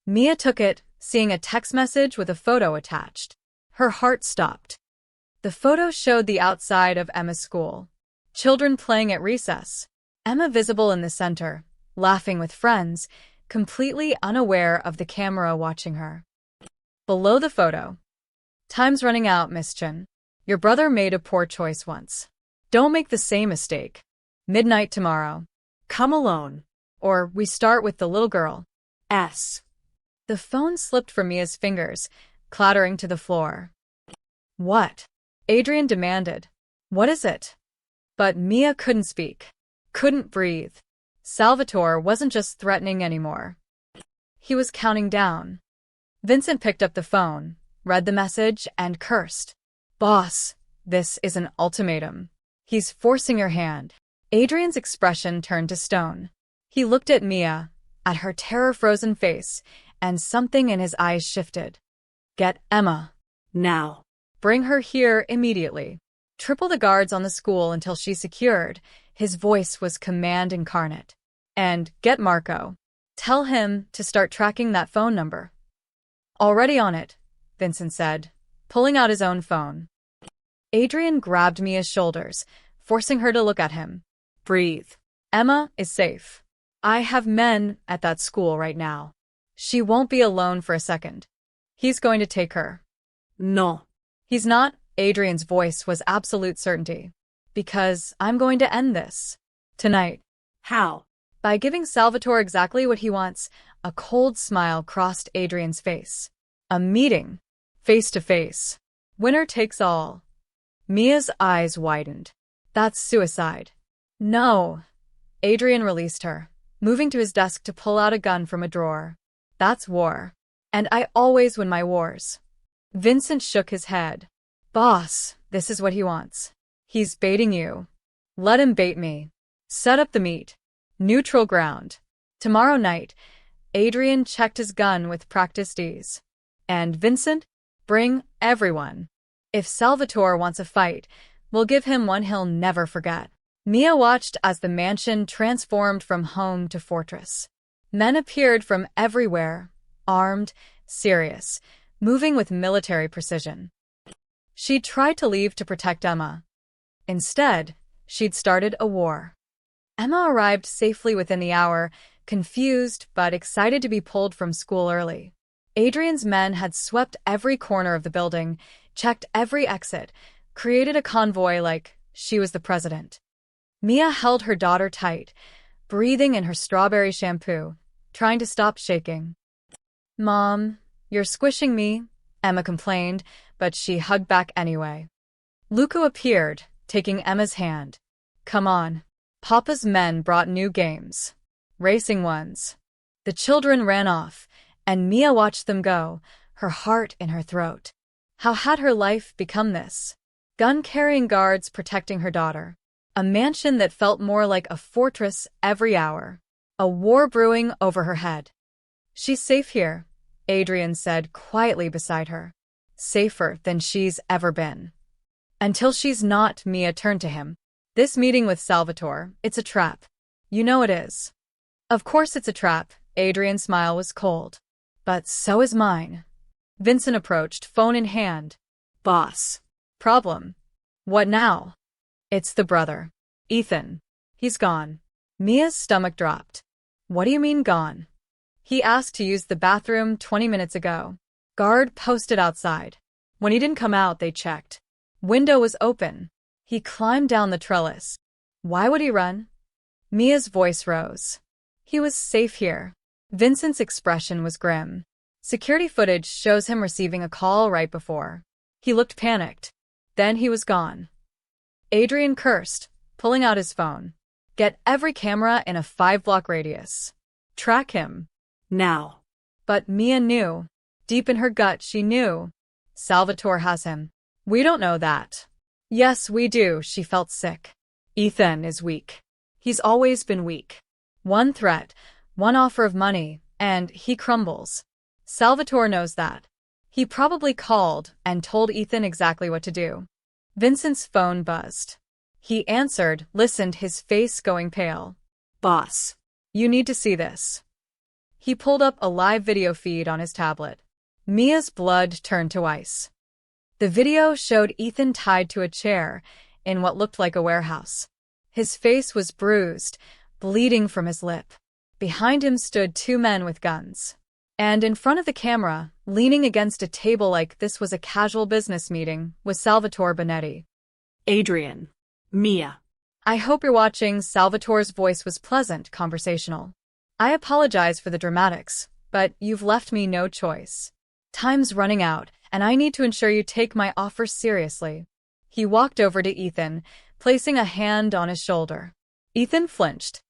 Speaker 1: Mia took it, seeing a text message with a photo attached. Her heart stopped. The photo showed the outside of Emma's school. Children playing at recess. Emma visible in the center, laughing with friends, completely unaware of the camera watching her. Below the photo. Time's running out, Miss Chin. Your brother made a poor choice once. Don't make the same mistake. Midnight tomorrow.
Speaker 2: Come alone.
Speaker 1: Or we start with the little girl.
Speaker 2: S.
Speaker 1: The phone slipped from Mia's fingers, clattering to the floor. What? Adrien demanded. What is it? But Mia couldn't speak. Couldn't breathe. Salvatore wasn't just threatening anymore. He was counting down. Vincent picked up the phone, read the message, and cursed. Boss, this is an ultimatum. He's forcing your hand. Adrien's expression turned to stone. He looked at Mia, at her terror-frozen face, and something in his eyes shifted. Get Emma.
Speaker 2: Now.
Speaker 1: Bring her here immediately. Triple the guards on the school until she's secured. His voice was command incarnate. And get Marco. Tell him to start tracking that phone number. Already on it, Vincent said, pulling out his own phone. Adrien grabbed Mia's shoulders, forcing her to look at him. Breathe. Emma is safe. I have men at that school right now. She won't be alone for a second. He's going to take her.
Speaker 2: No.
Speaker 1: He's not. Adrien's voice was absolute certainty. Because I'm going to end this. Tonight.
Speaker 2: How?
Speaker 1: By giving Salvatore exactly what he wants. A cold smile crossed Adrien's face. A meeting. Face to face. Winner takes all. Mia's eyes widened. That's suicide. No. Adrien released her, moving to his desk to pull out a gun from a drawer. That's war. And I always win my wars. Vincent shook his head. Boss, this is what he wants. He's baiting you. Let him bait me. Set up the meet. Neutral ground. Tomorrow night. Adrien checked his gun with practiced ease. And Vincent, bring everyone. If Salvatore wants a fight, we'll give him one he'll never forget. Mia watched as the mansion transformed from home to fortress. Men appeared from everywhere, armed, serious, moving with military precision. She'd tried to leave to protect Emma. Instead, she'd started a war. Emma arrived safely within the hour, confused but excited to be pulled from school early. Adrien's men had swept every corner of the building, checked every exit, created a convoy like she was the president. Mia held her daughter tight, breathing in her strawberry shampoo, trying to stop shaking. Mom, you're squishing me, Emma complained, but she hugged back anyway. Luca appeared, taking Emma's hand. Come on. Papa's men brought new games. Racing ones. The children ran off, and Mia watched them go, her heart in her throat. How had her life become this? Gun-carrying guards protecting her daughter. A mansion that felt more like a fortress every hour. A war brewing over her head. She's safe here, Adrien said quietly beside her. Safer than she's ever been. Until she's not, Mia turned to him. This meeting with Salvatore, it's a trap. You know it is. Of course it's a trap, Adrien's smile was cold. But so is mine. Vincent approached, phone in hand.
Speaker 2: Boss.
Speaker 1: Problem. What now? It's the brother. Ethan. He's gone. Mia's stomach dropped. What do you mean gone? He asked to use the bathroom 20 minutes ago. Guard posted outside. When he didn't come out, they checked. Window was open. He climbed down the trellis. Why would he run? Mia's voice rose. He was safe here. Vincent's expression was grim. Security footage shows him receiving a call right before. He looked panicked. Then he was gone. Adrien cursed, pulling out his phone. Get every camera in a 5-block radius. Track him.
Speaker 2: Now.
Speaker 1: But Mia knew. Deep in her gut, she knew. Salvatore has him. We don't know that. Yes, we do, she felt sick. Ethan is weak. He's always been weak. One threat, one offer of money, and he crumbles. Salvatore knows that. He probably called and told Ethan exactly what to do. Vincent's phone buzzed. He answered, listened, his face going pale.
Speaker 2: Boss.
Speaker 1: You need to see this. He pulled up a live video feed on his tablet. Mia's blood turned to ice. The video showed Ethan tied to a chair in what looked like a warehouse. His face was bruised, bleeding from his lip. Behind him stood 2 men with guns. And in front of the camera, leaning against a table like this was a casual business meeting, was Salvatore Bonetti.
Speaker 2: Adrien. Mia.
Speaker 1: I hope you're watching. Salvatore's voice was pleasant, conversational. I apologize for the dramatics, but you've left me no choice. Time's running out, and I need to ensure you take my offer seriously. He walked over to Ethan, placing a hand on his shoulder. Ethan flinched.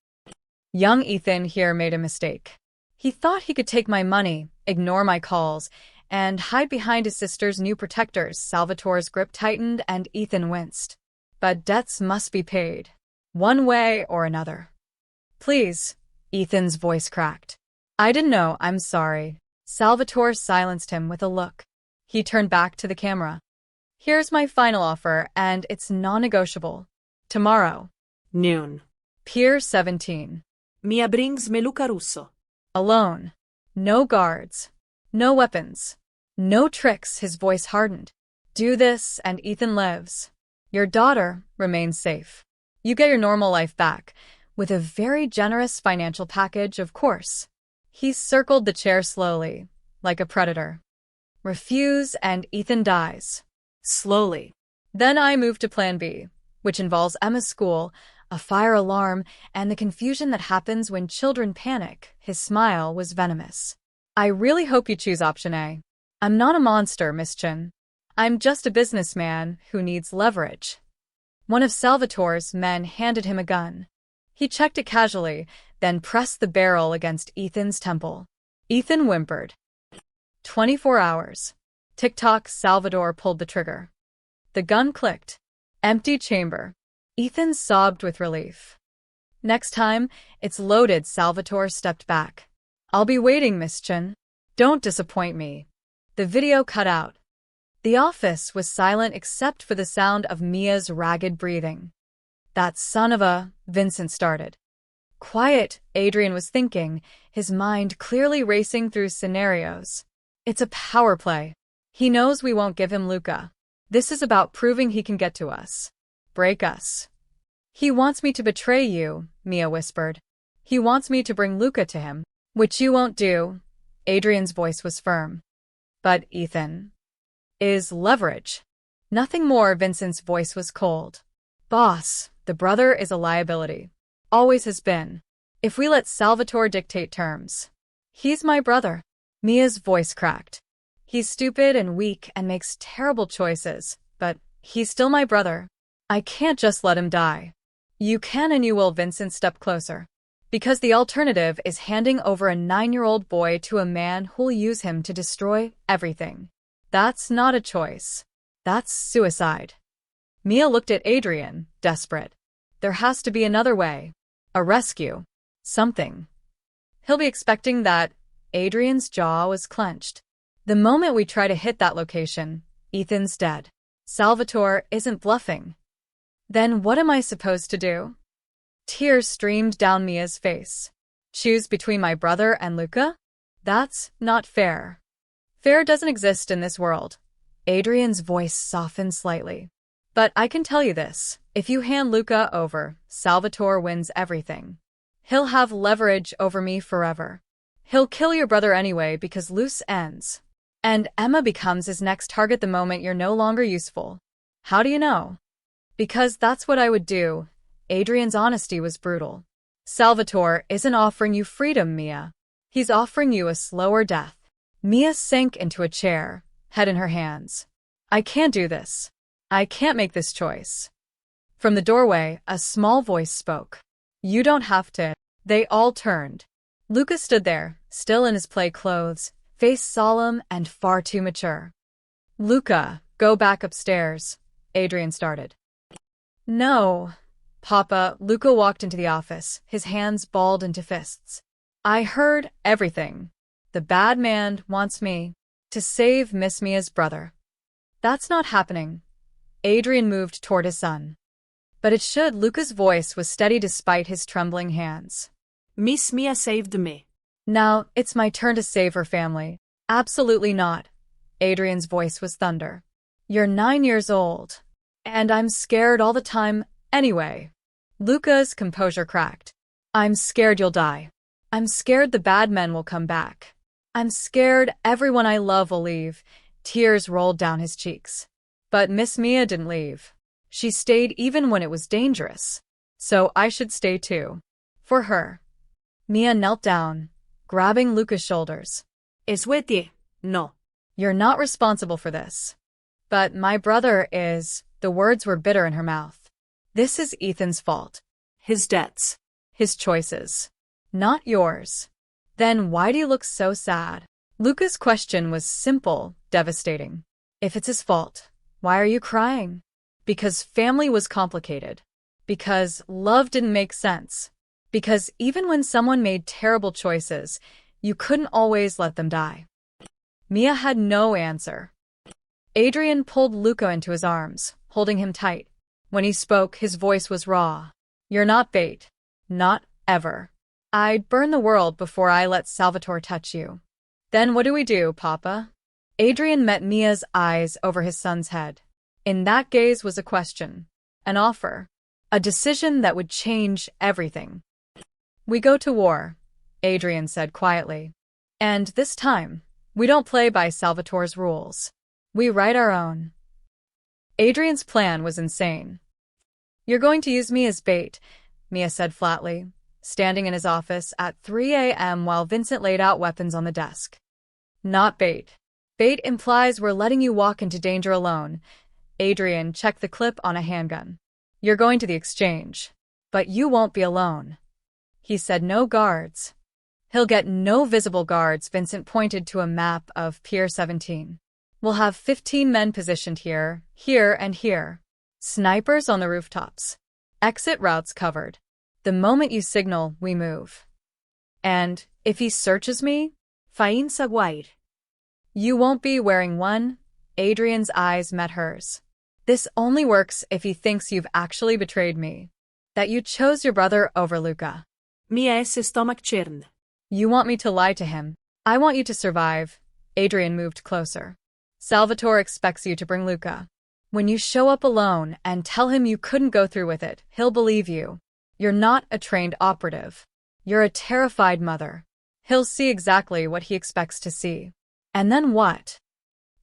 Speaker 1: Young Ethan here made a mistake. He thought he could take my money, ignore my calls, and hide behind his sister's new protectors. Salvatore's grip tightened and Ethan winced. But debts must be paid. One way or another. Please, Ethan's voice cracked. I didn't know, I'm sorry. Salvatore silenced him with a look. He turned back to the camera. Here's my final offer, and it's non-negotiable. Tomorrow.
Speaker 2: Noon.
Speaker 1: Pier 17.
Speaker 2: Mia brings me Luca Russo.
Speaker 1: Alone. No guards. No weapons. No tricks. His voice hardened. Do this and Ethan lives. Your daughter remains safe. You get your normal life back, with a very generous financial package, of course. He circled the chair slowly, like a predator. Refuse and Ethan dies.
Speaker 2: Slowly.
Speaker 1: Then I move to Plan B, which involves Emma's school, a fire alarm, and the confusion that happens when children panic. His smile was venomous. I really hope you choose option A. I'm not a monster, Miss Chen. I'm just a businessman who needs leverage. One of Salvatore's men handed him a gun. He checked it casually, then pressed the barrel against Ethan's temple. Ethan whimpered. 24 hours. Tick-tock, Salvatore pulled the trigger. The gun clicked. Empty chamber. Ethan sobbed with relief. Next time, it's loaded. Salvatore stepped back. I'll be waiting, Miss Chen. Don't disappoint me. The video cut out. The office was silent except for the sound of Mia's ragged breathing. That son of a... Vincent started. Quiet, Adrien was thinking, his mind clearly racing through scenarios. It's a power play. He knows we won't give him Luca. This is about proving he can get to us. Break us. He wants me to betray you, Mia whispered. He wants me to bring Luca to him, which you won't do. Adrien's voice was firm. But Ethan is leverage. Nothing more. Vincent's voice was cold. Boss, the brother is a liability. Always has been. If we let Salvatore dictate terms. He's my brother. Mia's voice cracked. He's stupid and weak and makes terrible choices, but he's still my brother. I can't just let him die. You can and you will. Vincent stepped closer. Because the alternative is handing over a 9-year-old boy to a man who'll use him to destroy everything. That's not a choice. That's suicide. Mia looked at Adrien, desperate. There has to be another way. A rescue. Something. He'll be expecting that. Adrien's jaw was clenched. The moment we try to hit that location, Ethan's dead. Salvatore isn't bluffing. Then what am I supposed to do? Tears streamed down Mia's face. Choose between my brother and Luca? That's not fair. Fair doesn't exist in this world. Adrien's voice softened slightly. But I can tell you this. If you hand Luca over, Salvatore wins everything. He'll have leverage over me forever. He'll kill your brother anyway because loose ends. And Emma becomes his next target the moment you're no longer useful. How do you know? Because that's what I would do. Adrien's honesty was brutal. Salvatore isn't offering you freedom, Mia. He's offering you a slower death. Mia sank into a chair, head in her hands. I can't do this. I can't make this choice. From the doorway, a small voice spoke. You don't have to. They all turned. Luca stood there, still in his play clothes, face solemn and far too mature. Luca, go back upstairs, Adrien started. No. Papa. Luca walked into the office, his hands balled into fists. I heard everything. The bad man wants me to save Miss Mia's brother. That's not happening. Adrien moved toward his son. But it should. Luca's voice was steady despite his trembling hands.
Speaker 2: Miss Mia saved me.
Speaker 1: Now, it's my turn to save her family. Absolutely not. Adrien's voice was thunder. You're 9 years old. And I'm scared all the time anyway. Luca's composure cracked. I'm scared you'll die. I'm scared the bad men will come back. I'm scared everyone I love will leave. Tears rolled down his cheeks. But Miss Mia didn't leave. She stayed even when it was dangerous. So I should stay too. For her. Mia knelt down, grabbing Luca's shoulders.
Speaker 2: Sweetie, no.
Speaker 1: You're not responsible for this. But my brother is... The words were bitter in her mouth. This is Ethan's fault.
Speaker 2: His debts.
Speaker 1: His choices. Not yours. Then why do you look so sad? Luca's question was simple, devastating. If it's his fault, why are you crying? Because family was complicated. Because love didn't make sense. Because even when someone made terrible choices, you couldn't always let them die. Mia had no answer. Adrien pulled Luca into his arms, holding him tight. When he spoke, his voice was raw. You're not bait. Not ever. I'd burn the world before I let Salvatore touch you. Then what do we do, Papa? Adrien met Mia's eyes over his son's head. In that gaze was a question. An offer. A decision that would change everything. We go to war, Adrien said quietly. And this time, we don't play by Salvatore's rules. We write our own. Adrien's plan was insane. You're going to use me as bait, Mia said flatly, standing in his office at 3 a.m. while Vincent laid out weapons on the desk. Not bait. Bait implies we're letting you walk into danger alone. Adrien checked the clip on a handgun. You're going to the exchange. But you won't be alone. He said no guards. He'll get no visible guards. Vincent pointed to a map of Pier 17. We'll have 15 men positioned here, here, and here. Snipers on the rooftops. Exit routes covered. The moment you signal, we move. And if he searches me,
Speaker 2: Fain Saguair.
Speaker 1: you won't be wearing one. Adrien's eyes met hers. This only works if he thinks you've actually betrayed me. That you chose your brother over Luca.
Speaker 2: Mia esse stomach churned.
Speaker 1: You want me to lie to him. I want you to survive. Adrien moved closer. Salvatore expects you to bring Luca. When you show up alone and tell him you couldn't go through with it, he'll believe you. You're not a trained operative. You're a terrified mother. He'll see exactly what he expects to see. And then what?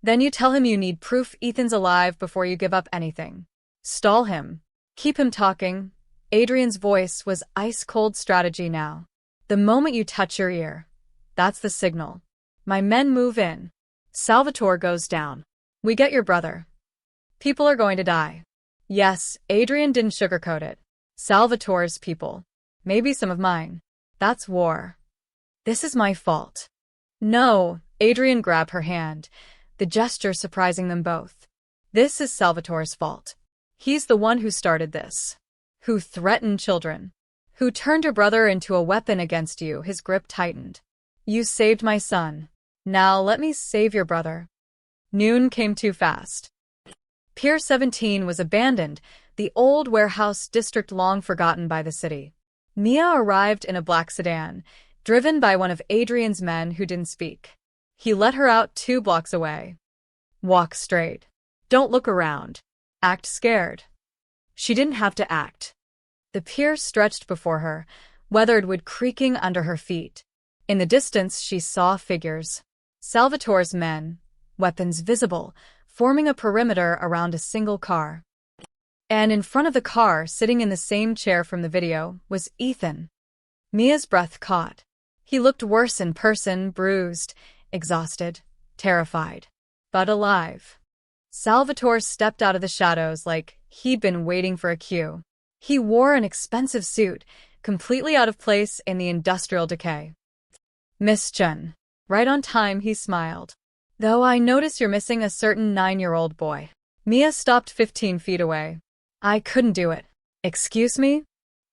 Speaker 1: Then you tell him you need proof Ethan's alive before you give up anything. Stall him. Keep him talking. Adrien's voice was ice-cold strategy now. The moment you touch your ear, that's the signal. My men move in. Salvatore goes down. We get your brother. People are going to die. Yes, Adrien didn't sugarcoat it. Salvatore's people. Maybe some of mine. That's war. This is my fault. No, Adrien grabbed her hand, the gesture surprising them both. This is Salvatore's fault. He's the one who started this. Who threatened children. Who turned your brother into a weapon against you. His grip tightened. You saved my son. Now let me save your brother. Noon came too fast. Pier 17 was abandoned, the old warehouse district long forgotten by the city. Mia arrived in a black sedan, driven by one of Adrien's men who didn't speak. He let her out 2 blocks away. Walk straight. Don't look around. Act scared. She didn't have to act. The pier stretched before her, weathered wood creaking under her feet. In the distance she saw figures. Salvatore's men, weapons visible, forming a perimeter around a single car. And in front of the car, sitting in the same chair from the video, was Ethan. Mia's breath caught. He looked worse in person, bruised, exhausted, terrified, but alive. Salvatore stepped out of the shadows like he'd been waiting for a cue. He wore an expensive suit, completely out of place in the industrial decay. Miss Chen. Right on time, he smiled. Though I notice you're missing a certain 9-year-old boy. Mia stopped 15 feet away. I couldn't do it. Excuse me?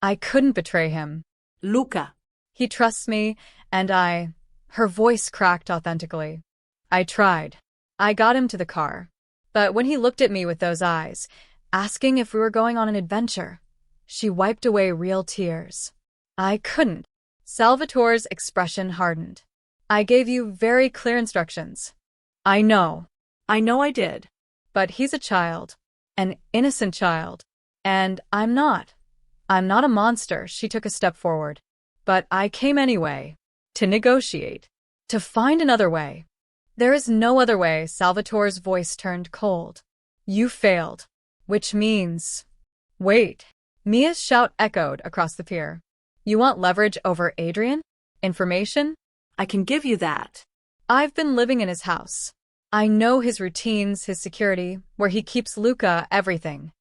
Speaker 1: I couldn't betray him.
Speaker 2: Luca.
Speaker 1: He trusts me, and I... Her voice cracked authentically. I tried. I got him to the car. But when he looked at me with those eyes, asking if we were going on an adventure, she wiped away real tears. I couldn't. Salvatore's expression hardened. I gave you very clear instructions. I know.
Speaker 2: I know I did.
Speaker 1: But he's a child. An innocent child. And I'm not. I'm not a monster. She took a step forward. But I came anyway. To negotiate. To find another way. There is no other way. Salvatore's voice turned cold. You failed. Which means... Wait. Mia's shout echoed across the pier. You want leverage over Adrien? Information?
Speaker 2: I can give you that.
Speaker 1: I've been living in his house. I know his routines, his security, where he keeps Luca, everything.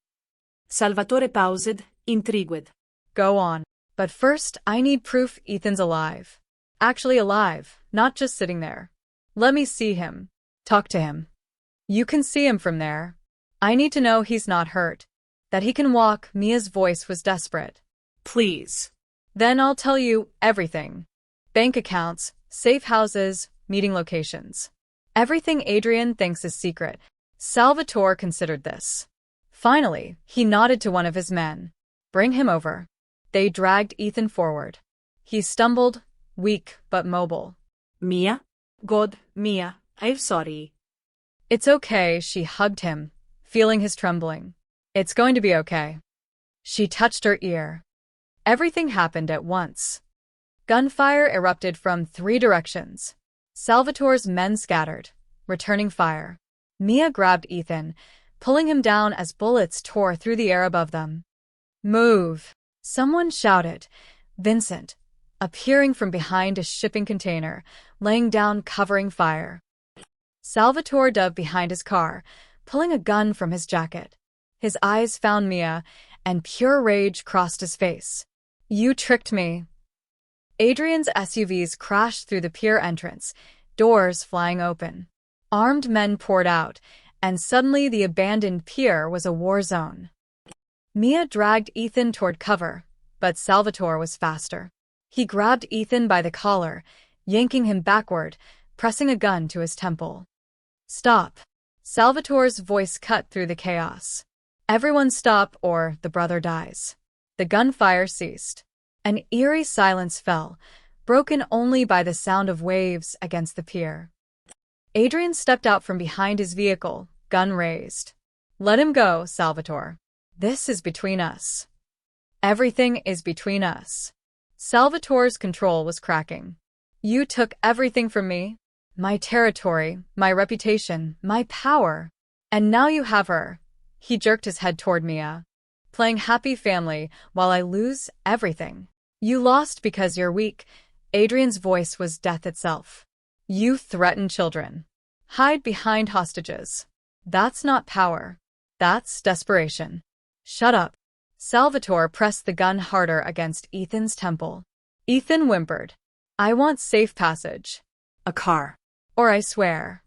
Speaker 2: Salvatore paused, intrigued.
Speaker 1: Go on. But first, I need proof Ethan's alive. Actually alive, not just sitting there. Let me see him. Talk to him. You can see him from there. I need to know he's not hurt. That he can walk. Mia's voice was desperate.
Speaker 2: Please.
Speaker 1: Then I'll tell you everything. Bank accounts, safe houses, meeting locations. Everything Adrien thinks is secret. Salvatore considered this. Finally, he nodded to one of his men. Bring him over. They dragged Ethan forward. He stumbled, weak but mobile.
Speaker 2: Mia? God, Mia, I'm sorry.
Speaker 1: It's okay, she hugged him, feeling his trembling. It's going to be okay. She touched her ear. Everything happened at once. Gunfire erupted from 3 directions. Salvatore's men scattered, returning fire. Mia grabbed Ethan, pulling him down as bullets tore through the air above them. Move. Someone shouted, Vincent, appearing from behind a shipping container, laying down covering fire. Salvatore dove behind his car, pulling a gun from his jacket. His eyes found Mia, and pure rage crossed his face. You tricked me. Adrien's SUVs crashed through the pier entrance, doors flying open. Armed men poured out, and suddenly the abandoned pier was a war zone. Mia dragged Ethan toward cover, but Salvatore was faster. He grabbed Ethan by the collar, yanking him backward, pressing a gun to his temple. Stop. Salvatore's voice cut through the chaos. Everyone stop or the brother dies. The gunfire ceased. An eerie silence fell, broken only by the sound of waves against the pier. Adrien stepped out from behind his vehicle, gun raised. Let him go, Salvatore. This is between us. Everything is between us. Salvatore's control was cracking. You took everything from me. My territory, my reputation, my power. And now you have her. He jerked his head toward Mia. Playing happy family while I lose everything. You lost because you're weak. Adrien's voice was death itself. You threaten children. Hide behind hostages. That's not power. That's desperation. Shut up. Salvatore pressed the gun harder against Ethan's temple. Ethan whimpered. I want safe passage.
Speaker 2: A car.
Speaker 1: Or I swear.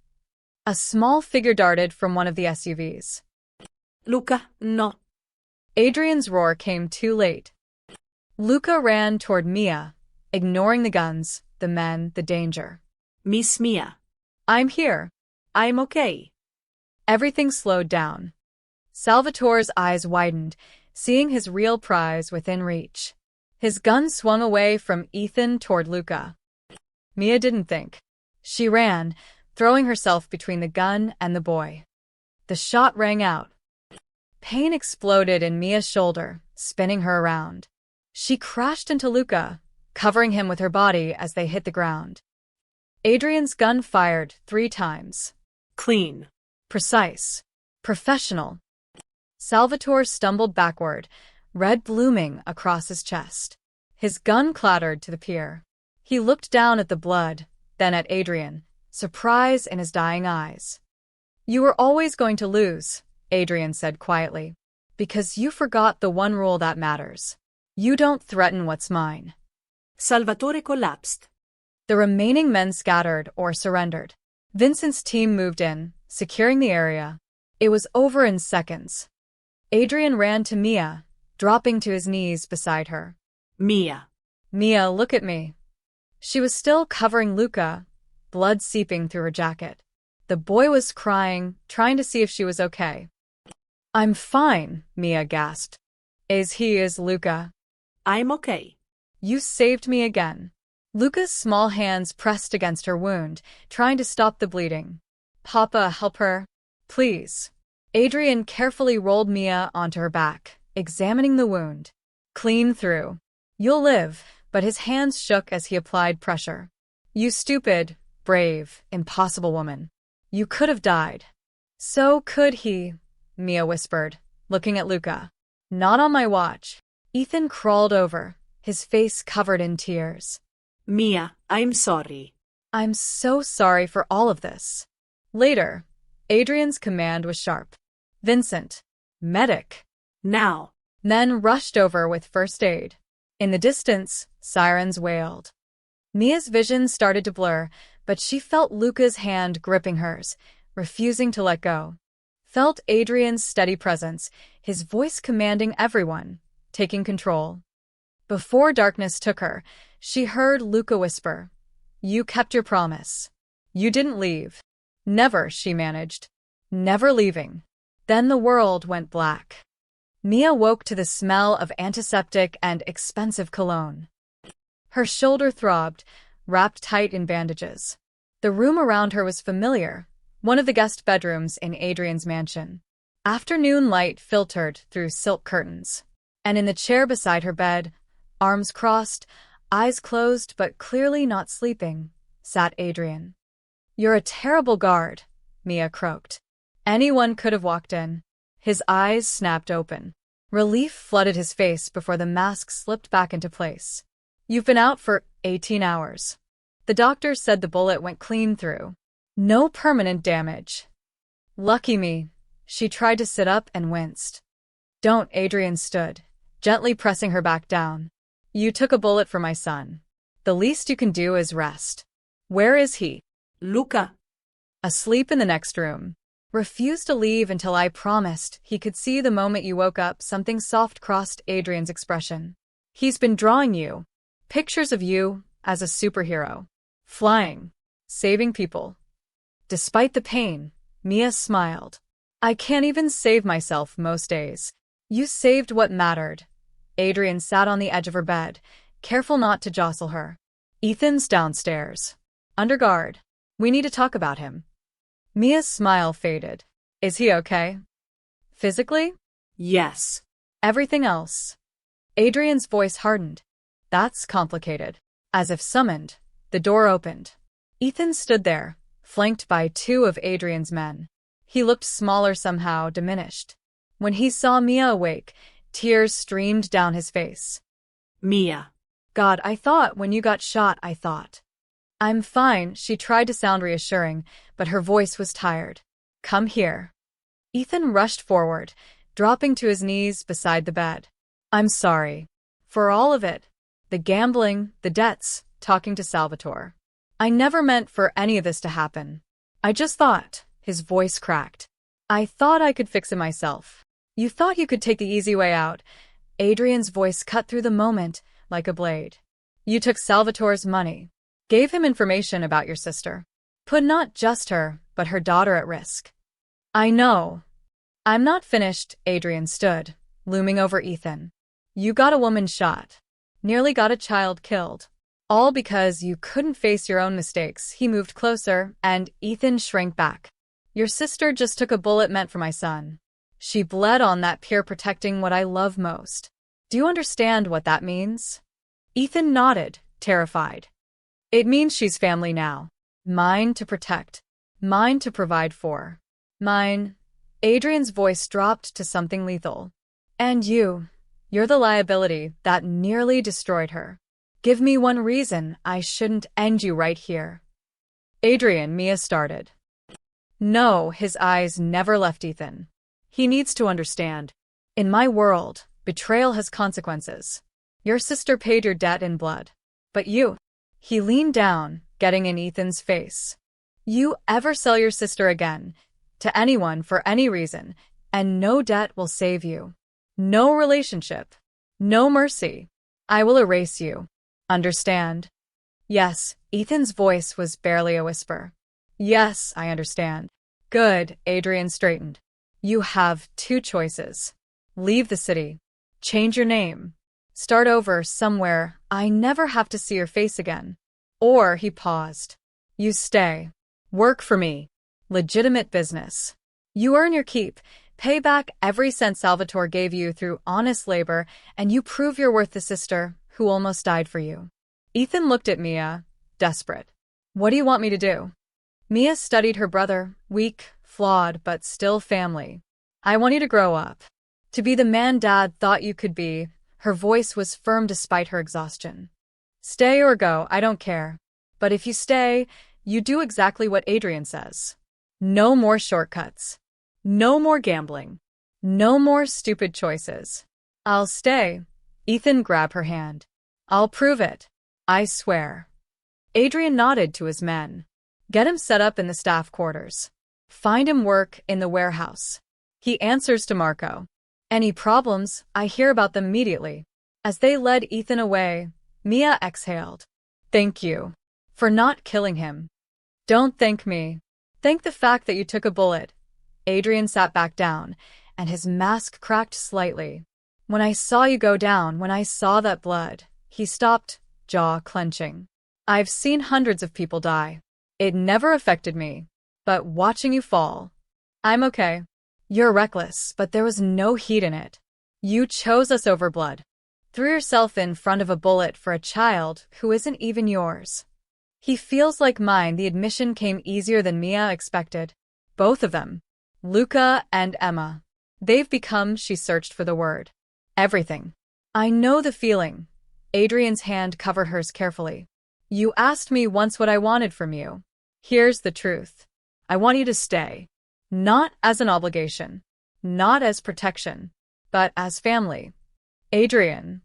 Speaker 1: A small figure darted from one of the SUVs.
Speaker 2: Luca, no.
Speaker 1: Adrien's roar came too late. Luca ran toward Mia, ignoring the guns, the men, the danger.
Speaker 2: Miss Mia.
Speaker 1: I'm here.
Speaker 2: I'm okay.
Speaker 1: Everything slowed down. Salvatore's eyes widened, seeing his real prize within reach. His gun swung away from Ethan toward Luca. Mia didn't think. She ran, throwing herself between the gun and the boy. The shot rang out. Pain exploded in Mia's shoulder, spinning her around. She crashed into Luca, covering him with her body as they hit the ground. Adrien's gun fired 3 times.
Speaker 2: Clean.
Speaker 1: Precise. Professional. Salvatore stumbled backward, red blooming across his chest. His gun clattered to the pier. He looked down at the blood, then at Adrien, surprise in his dying eyes. You were always going to lose, Adrien said quietly, because you forgot the one rule that matters. You don't threaten what's mine.
Speaker 2: Salvatore collapsed.
Speaker 1: The remaining men scattered or surrendered. Vincent's team moved in, securing the area. It was over in seconds. Adrien ran to Mia, dropping to his knees beside her.
Speaker 2: Mia.
Speaker 1: Mia, look at me. She was still covering Luca, blood seeping through her jacket. The boy was crying, trying to see if she was okay. I'm fine, Mia gasped. Is Luca?
Speaker 2: I'm okay.
Speaker 1: You saved me again. Luca's small hands pressed against her wound, trying to stop the bleeding. Papa, help her. Please. Adrien carefully rolled Mia onto her back, examining the wound. Clean through. You'll live, but his hands shook as he applied pressure. You stupid, brave, impossible woman. You could have died. So could he, Mia whispered, looking at Luca. Not on my watch. Ethan crawled over, his face covered in tears.
Speaker 2: Mia, I'm sorry.
Speaker 1: I'm so sorry for all of this. Later, Adrien's command was sharp. Vincent. Medic.
Speaker 2: Now.
Speaker 1: Men rushed over with first aid. In the distance, sirens wailed. Mia's vision started to blur, but she felt Luca's hand gripping hers, refusing to let go. Felt Adrien's steady presence, his voice commanding everyone, taking control. Before darkness took her, she heard Luca whisper, You kept your promise. You didn't leave. Never, she managed. Never leaving. Then the world went black. Mia woke to the smell of antiseptic and expensive cologne. Her shoulder throbbed, wrapped tight in bandages. The room around her was familiar, one of the guest bedrooms in Adrien's mansion. Afternoon light filtered through silk curtains. And in the chair beside her bed, arms crossed, eyes closed but clearly not sleeping, sat Adrien. You're a terrible guard, Mia croaked. Anyone could have walked in. His eyes snapped open. Relief flooded his face before the mask slipped back into place. You've been out for 18 hours. The doctor said the bullet went clean through. No permanent damage. Lucky me. She tried to sit up and winced. Don't, Adrien stood, gently pressing her back down. You took a bullet for my son. The least you can do is rest. Where is he?
Speaker 2: Luca.
Speaker 1: Asleep in the next room. Refused to leave until I promised he could see the moment you woke up. Something soft crossed Adrien's expression. He's been drawing you. Pictures of you as a superhero. Flying. Saving people. Despite the pain, Mia smiled. I can't even save myself most days. You saved what mattered. Adrien sat on the edge of her bed, careful not to jostle her. Ethan's downstairs. Under guard. We need to talk about him. Mia's smile faded. Is he okay? Physically?
Speaker 2: Yes.
Speaker 1: Everything else? Adrien's voice hardened. That's complicated. As if summoned, the door opened. Ethan stood there, flanked by two of Adrien's men. He looked smaller, somehow diminished. When he saw Mia awake, tears streamed down his face.
Speaker 2: Mia.
Speaker 1: God, I thought when you got shot, I thought. I'm fine, she tried to sound reassuring, but her voice was tired. Come here. Ethan rushed forward, dropping to his knees beside the bed. I'm sorry. For all of it. The gambling, the debts, talking to Salvatore. I never meant for any of this to happen. I just thought, his voice cracked. I thought I could fix it myself. You thought you could take the easy way out. Adrien's voice cut through the moment, like a blade. You took Salvatore's money. Gave him information about your sister. Put not just her, but her daughter at risk. I know. I'm not finished, Adrien stood, looming over Ethan. You got a woman shot. Nearly got a child killed. All because you couldn't face your own mistakes. He moved closer, and Ethan shrank back. Your sister just took a bullet meant for my son. She bled on that pier protecting what I love most. Do you understand what that means? Ethan nodded, terrified. It means she's family now. Mine to protect. Mine to provide for. Mine. Adrien's voice dropped to something lethal. And you're the liability that nearly destroyed her. Give me one reason I shouldn't end you right here. Adrien, Mia started. No, his eyes never left Ethan. He needs to understand. In my world, betrayal has consequences. Your sister paid your debt in blood. But you. He leaned down, getting in Ethan's face. You ever sell your sister again, to anyone for any reason, and no debt will save you. No relationship. No mercy. I will erase you. Understand? Yes, Ethan's voice was barely a whisper. Yes, I understand. Good, Adrien straightened. You have two choices. Leave the city. Change your name. Start over somewhere I never have to see your face again. Or, he paused. You stay. Work for me. Legitimate business. You earn your keep, pay back every cent Salvatore gave you through honest labor, and you prove you're worth the sister who almost died for you. Ethan looked at Mia, desperate. What do you want me to do? Mia studied her brother, weak, flawed, but still family. I want you to grow up. To be the man Dad thought you could be. Her voice was firm despite her exhaustion. Stay or go, I don't care. But if you stay, you do exactly what Adrien says. No more shortcuts. No more gambling. No more stupid choices. I'll stay. Ethan grabbed her hand. I'll prove it. I swear. Adrien nodded to his men. Get him set up in the staff quarters. Find him work in the warehouse. He answers to Marco. Any problems, I hear about them immediately. As they led Ethan away, Mia exhaled. Thank you. For not killing him. Don't thank me. Thank the fact that you took a bullet. Adrien sat back down, and his mask cracked slightly. When I saw you go down, when I saw that blood, he stopped, jaw clenching. I've seen hundreds of people die. It never affected me. But watching you fall. I'm okay. You're reckless, but there was no heat in it. You chose us over blood. Threw yourself in front of a bullet for a child who isn't even yours. He feels like mine. The admission came easier than Mia expected. Both of them. Luca and Emma. They've become, she searched for the word. Everything. I know the feeling. Adrien's hand covered hers carefully. You asked me once what I wanted from you. Here's the truth. I want you to stay. Not as an obligation. Not as protection. But as family. Adrien.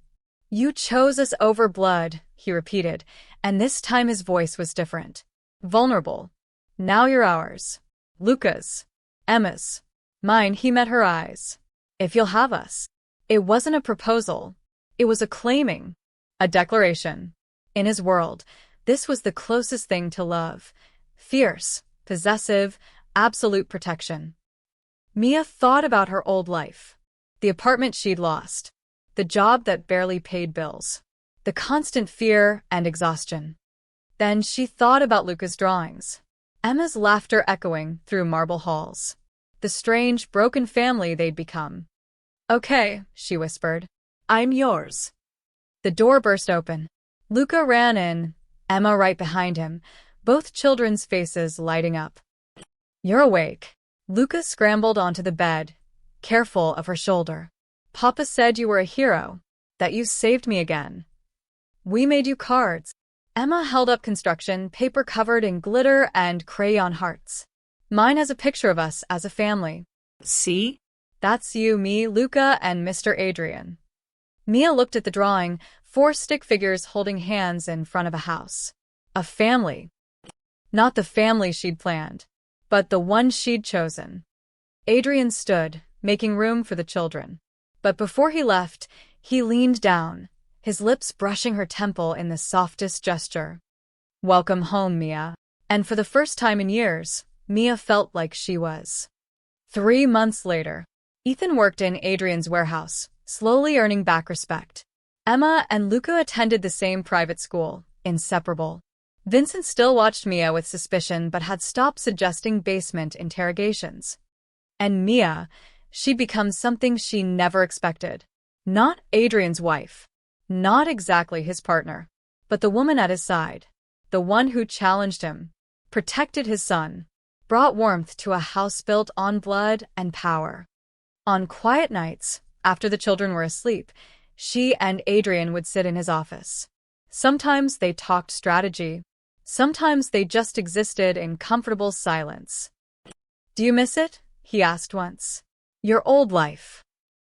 Speaker 1: You chose us over blood, he repeated, and this time his voice was different. Vulnerable. Now you're ours. Luca's. Emma's. Mine. He met her eyes. If you'll have us. It wasn't a proposal. It was a claiming. A declaration. In his world, this was the closest thing to love. Fierce, possessive, absolute protection. Mia thought about her old life. The apartment she'd lost. The job that barely paid bills. The constant fear and exhaustion. Then she thought about Luca's drawings. Emma's laughter echoing through marble halls. The strange, broken family they'd become. Okay, she whispered. I'm yours. The door burst open. Luca ran in, Emma right behind him, both children's faces lighting up. You're awake. Luca scrambled onto the bed, careful of her shoulder. Papa said you were a hero, that you saved me again. We made you cards. Emma held up construction paper covered in glitter and crayon hearts. Mine has a picture of us as a family.
Speaker 2: See?
Speaker 1: That's you, me, Luca, and Mr. Adrien. Mia looked at the drawing, 4 stick figures holding hands in front of a house. A family. Not the family she'd planned, but the one she'd chosen. Adrien stood, making room for the children. But before he left, he leaned down, his lips brushing her temple in the softest gesture. Welcome home, Mia. And for the first time in years, Mia felt like she was. 3 months later, Ethan worked in Adrien's warehouse, slowly earning back respect. Emma and Luca attended the same private school, inseparable. Vincent still watched Mia with suspicion but had stopped suggesting basement interrogations. And Mia, she'd become something she never expected. Not Adrien's wife. Not exactly his partner. But the woman at his side. The one who challenged him. Protected his son. Brought warmth to a house built on blood and power. On quiet nights, after the children were asleep, she and Adrien would sit in his office. Sometimes they talked strategy. Sometimes they just existed in comfortable silence. Do you miss it? He asked once. Your old life.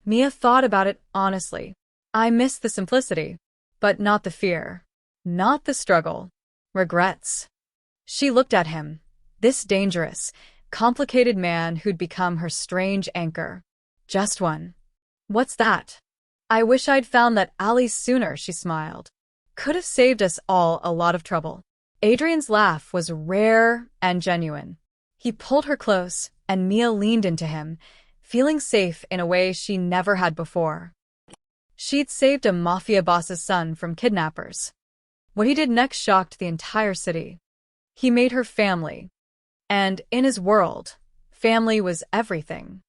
Speaker 1: Mia thought about it honestly. I miss the simplicity, but not the fear. Not the struggle. Regrets. She looked at him, this dangerous, complicated man who'd become her strange anchor. Just one. What's that? I wish I'd found that alley sooner, she smiled. Could have saved us all a lot of trouble. Adrien's laugh was rare and genuine. He pulled her close, and Mia leaned into him, feeling safe in a way she never had before. She'd saved a Mafia boss's son from kidnappers. What he did next shocked the entire city. He made her family. And in his world, family was everything.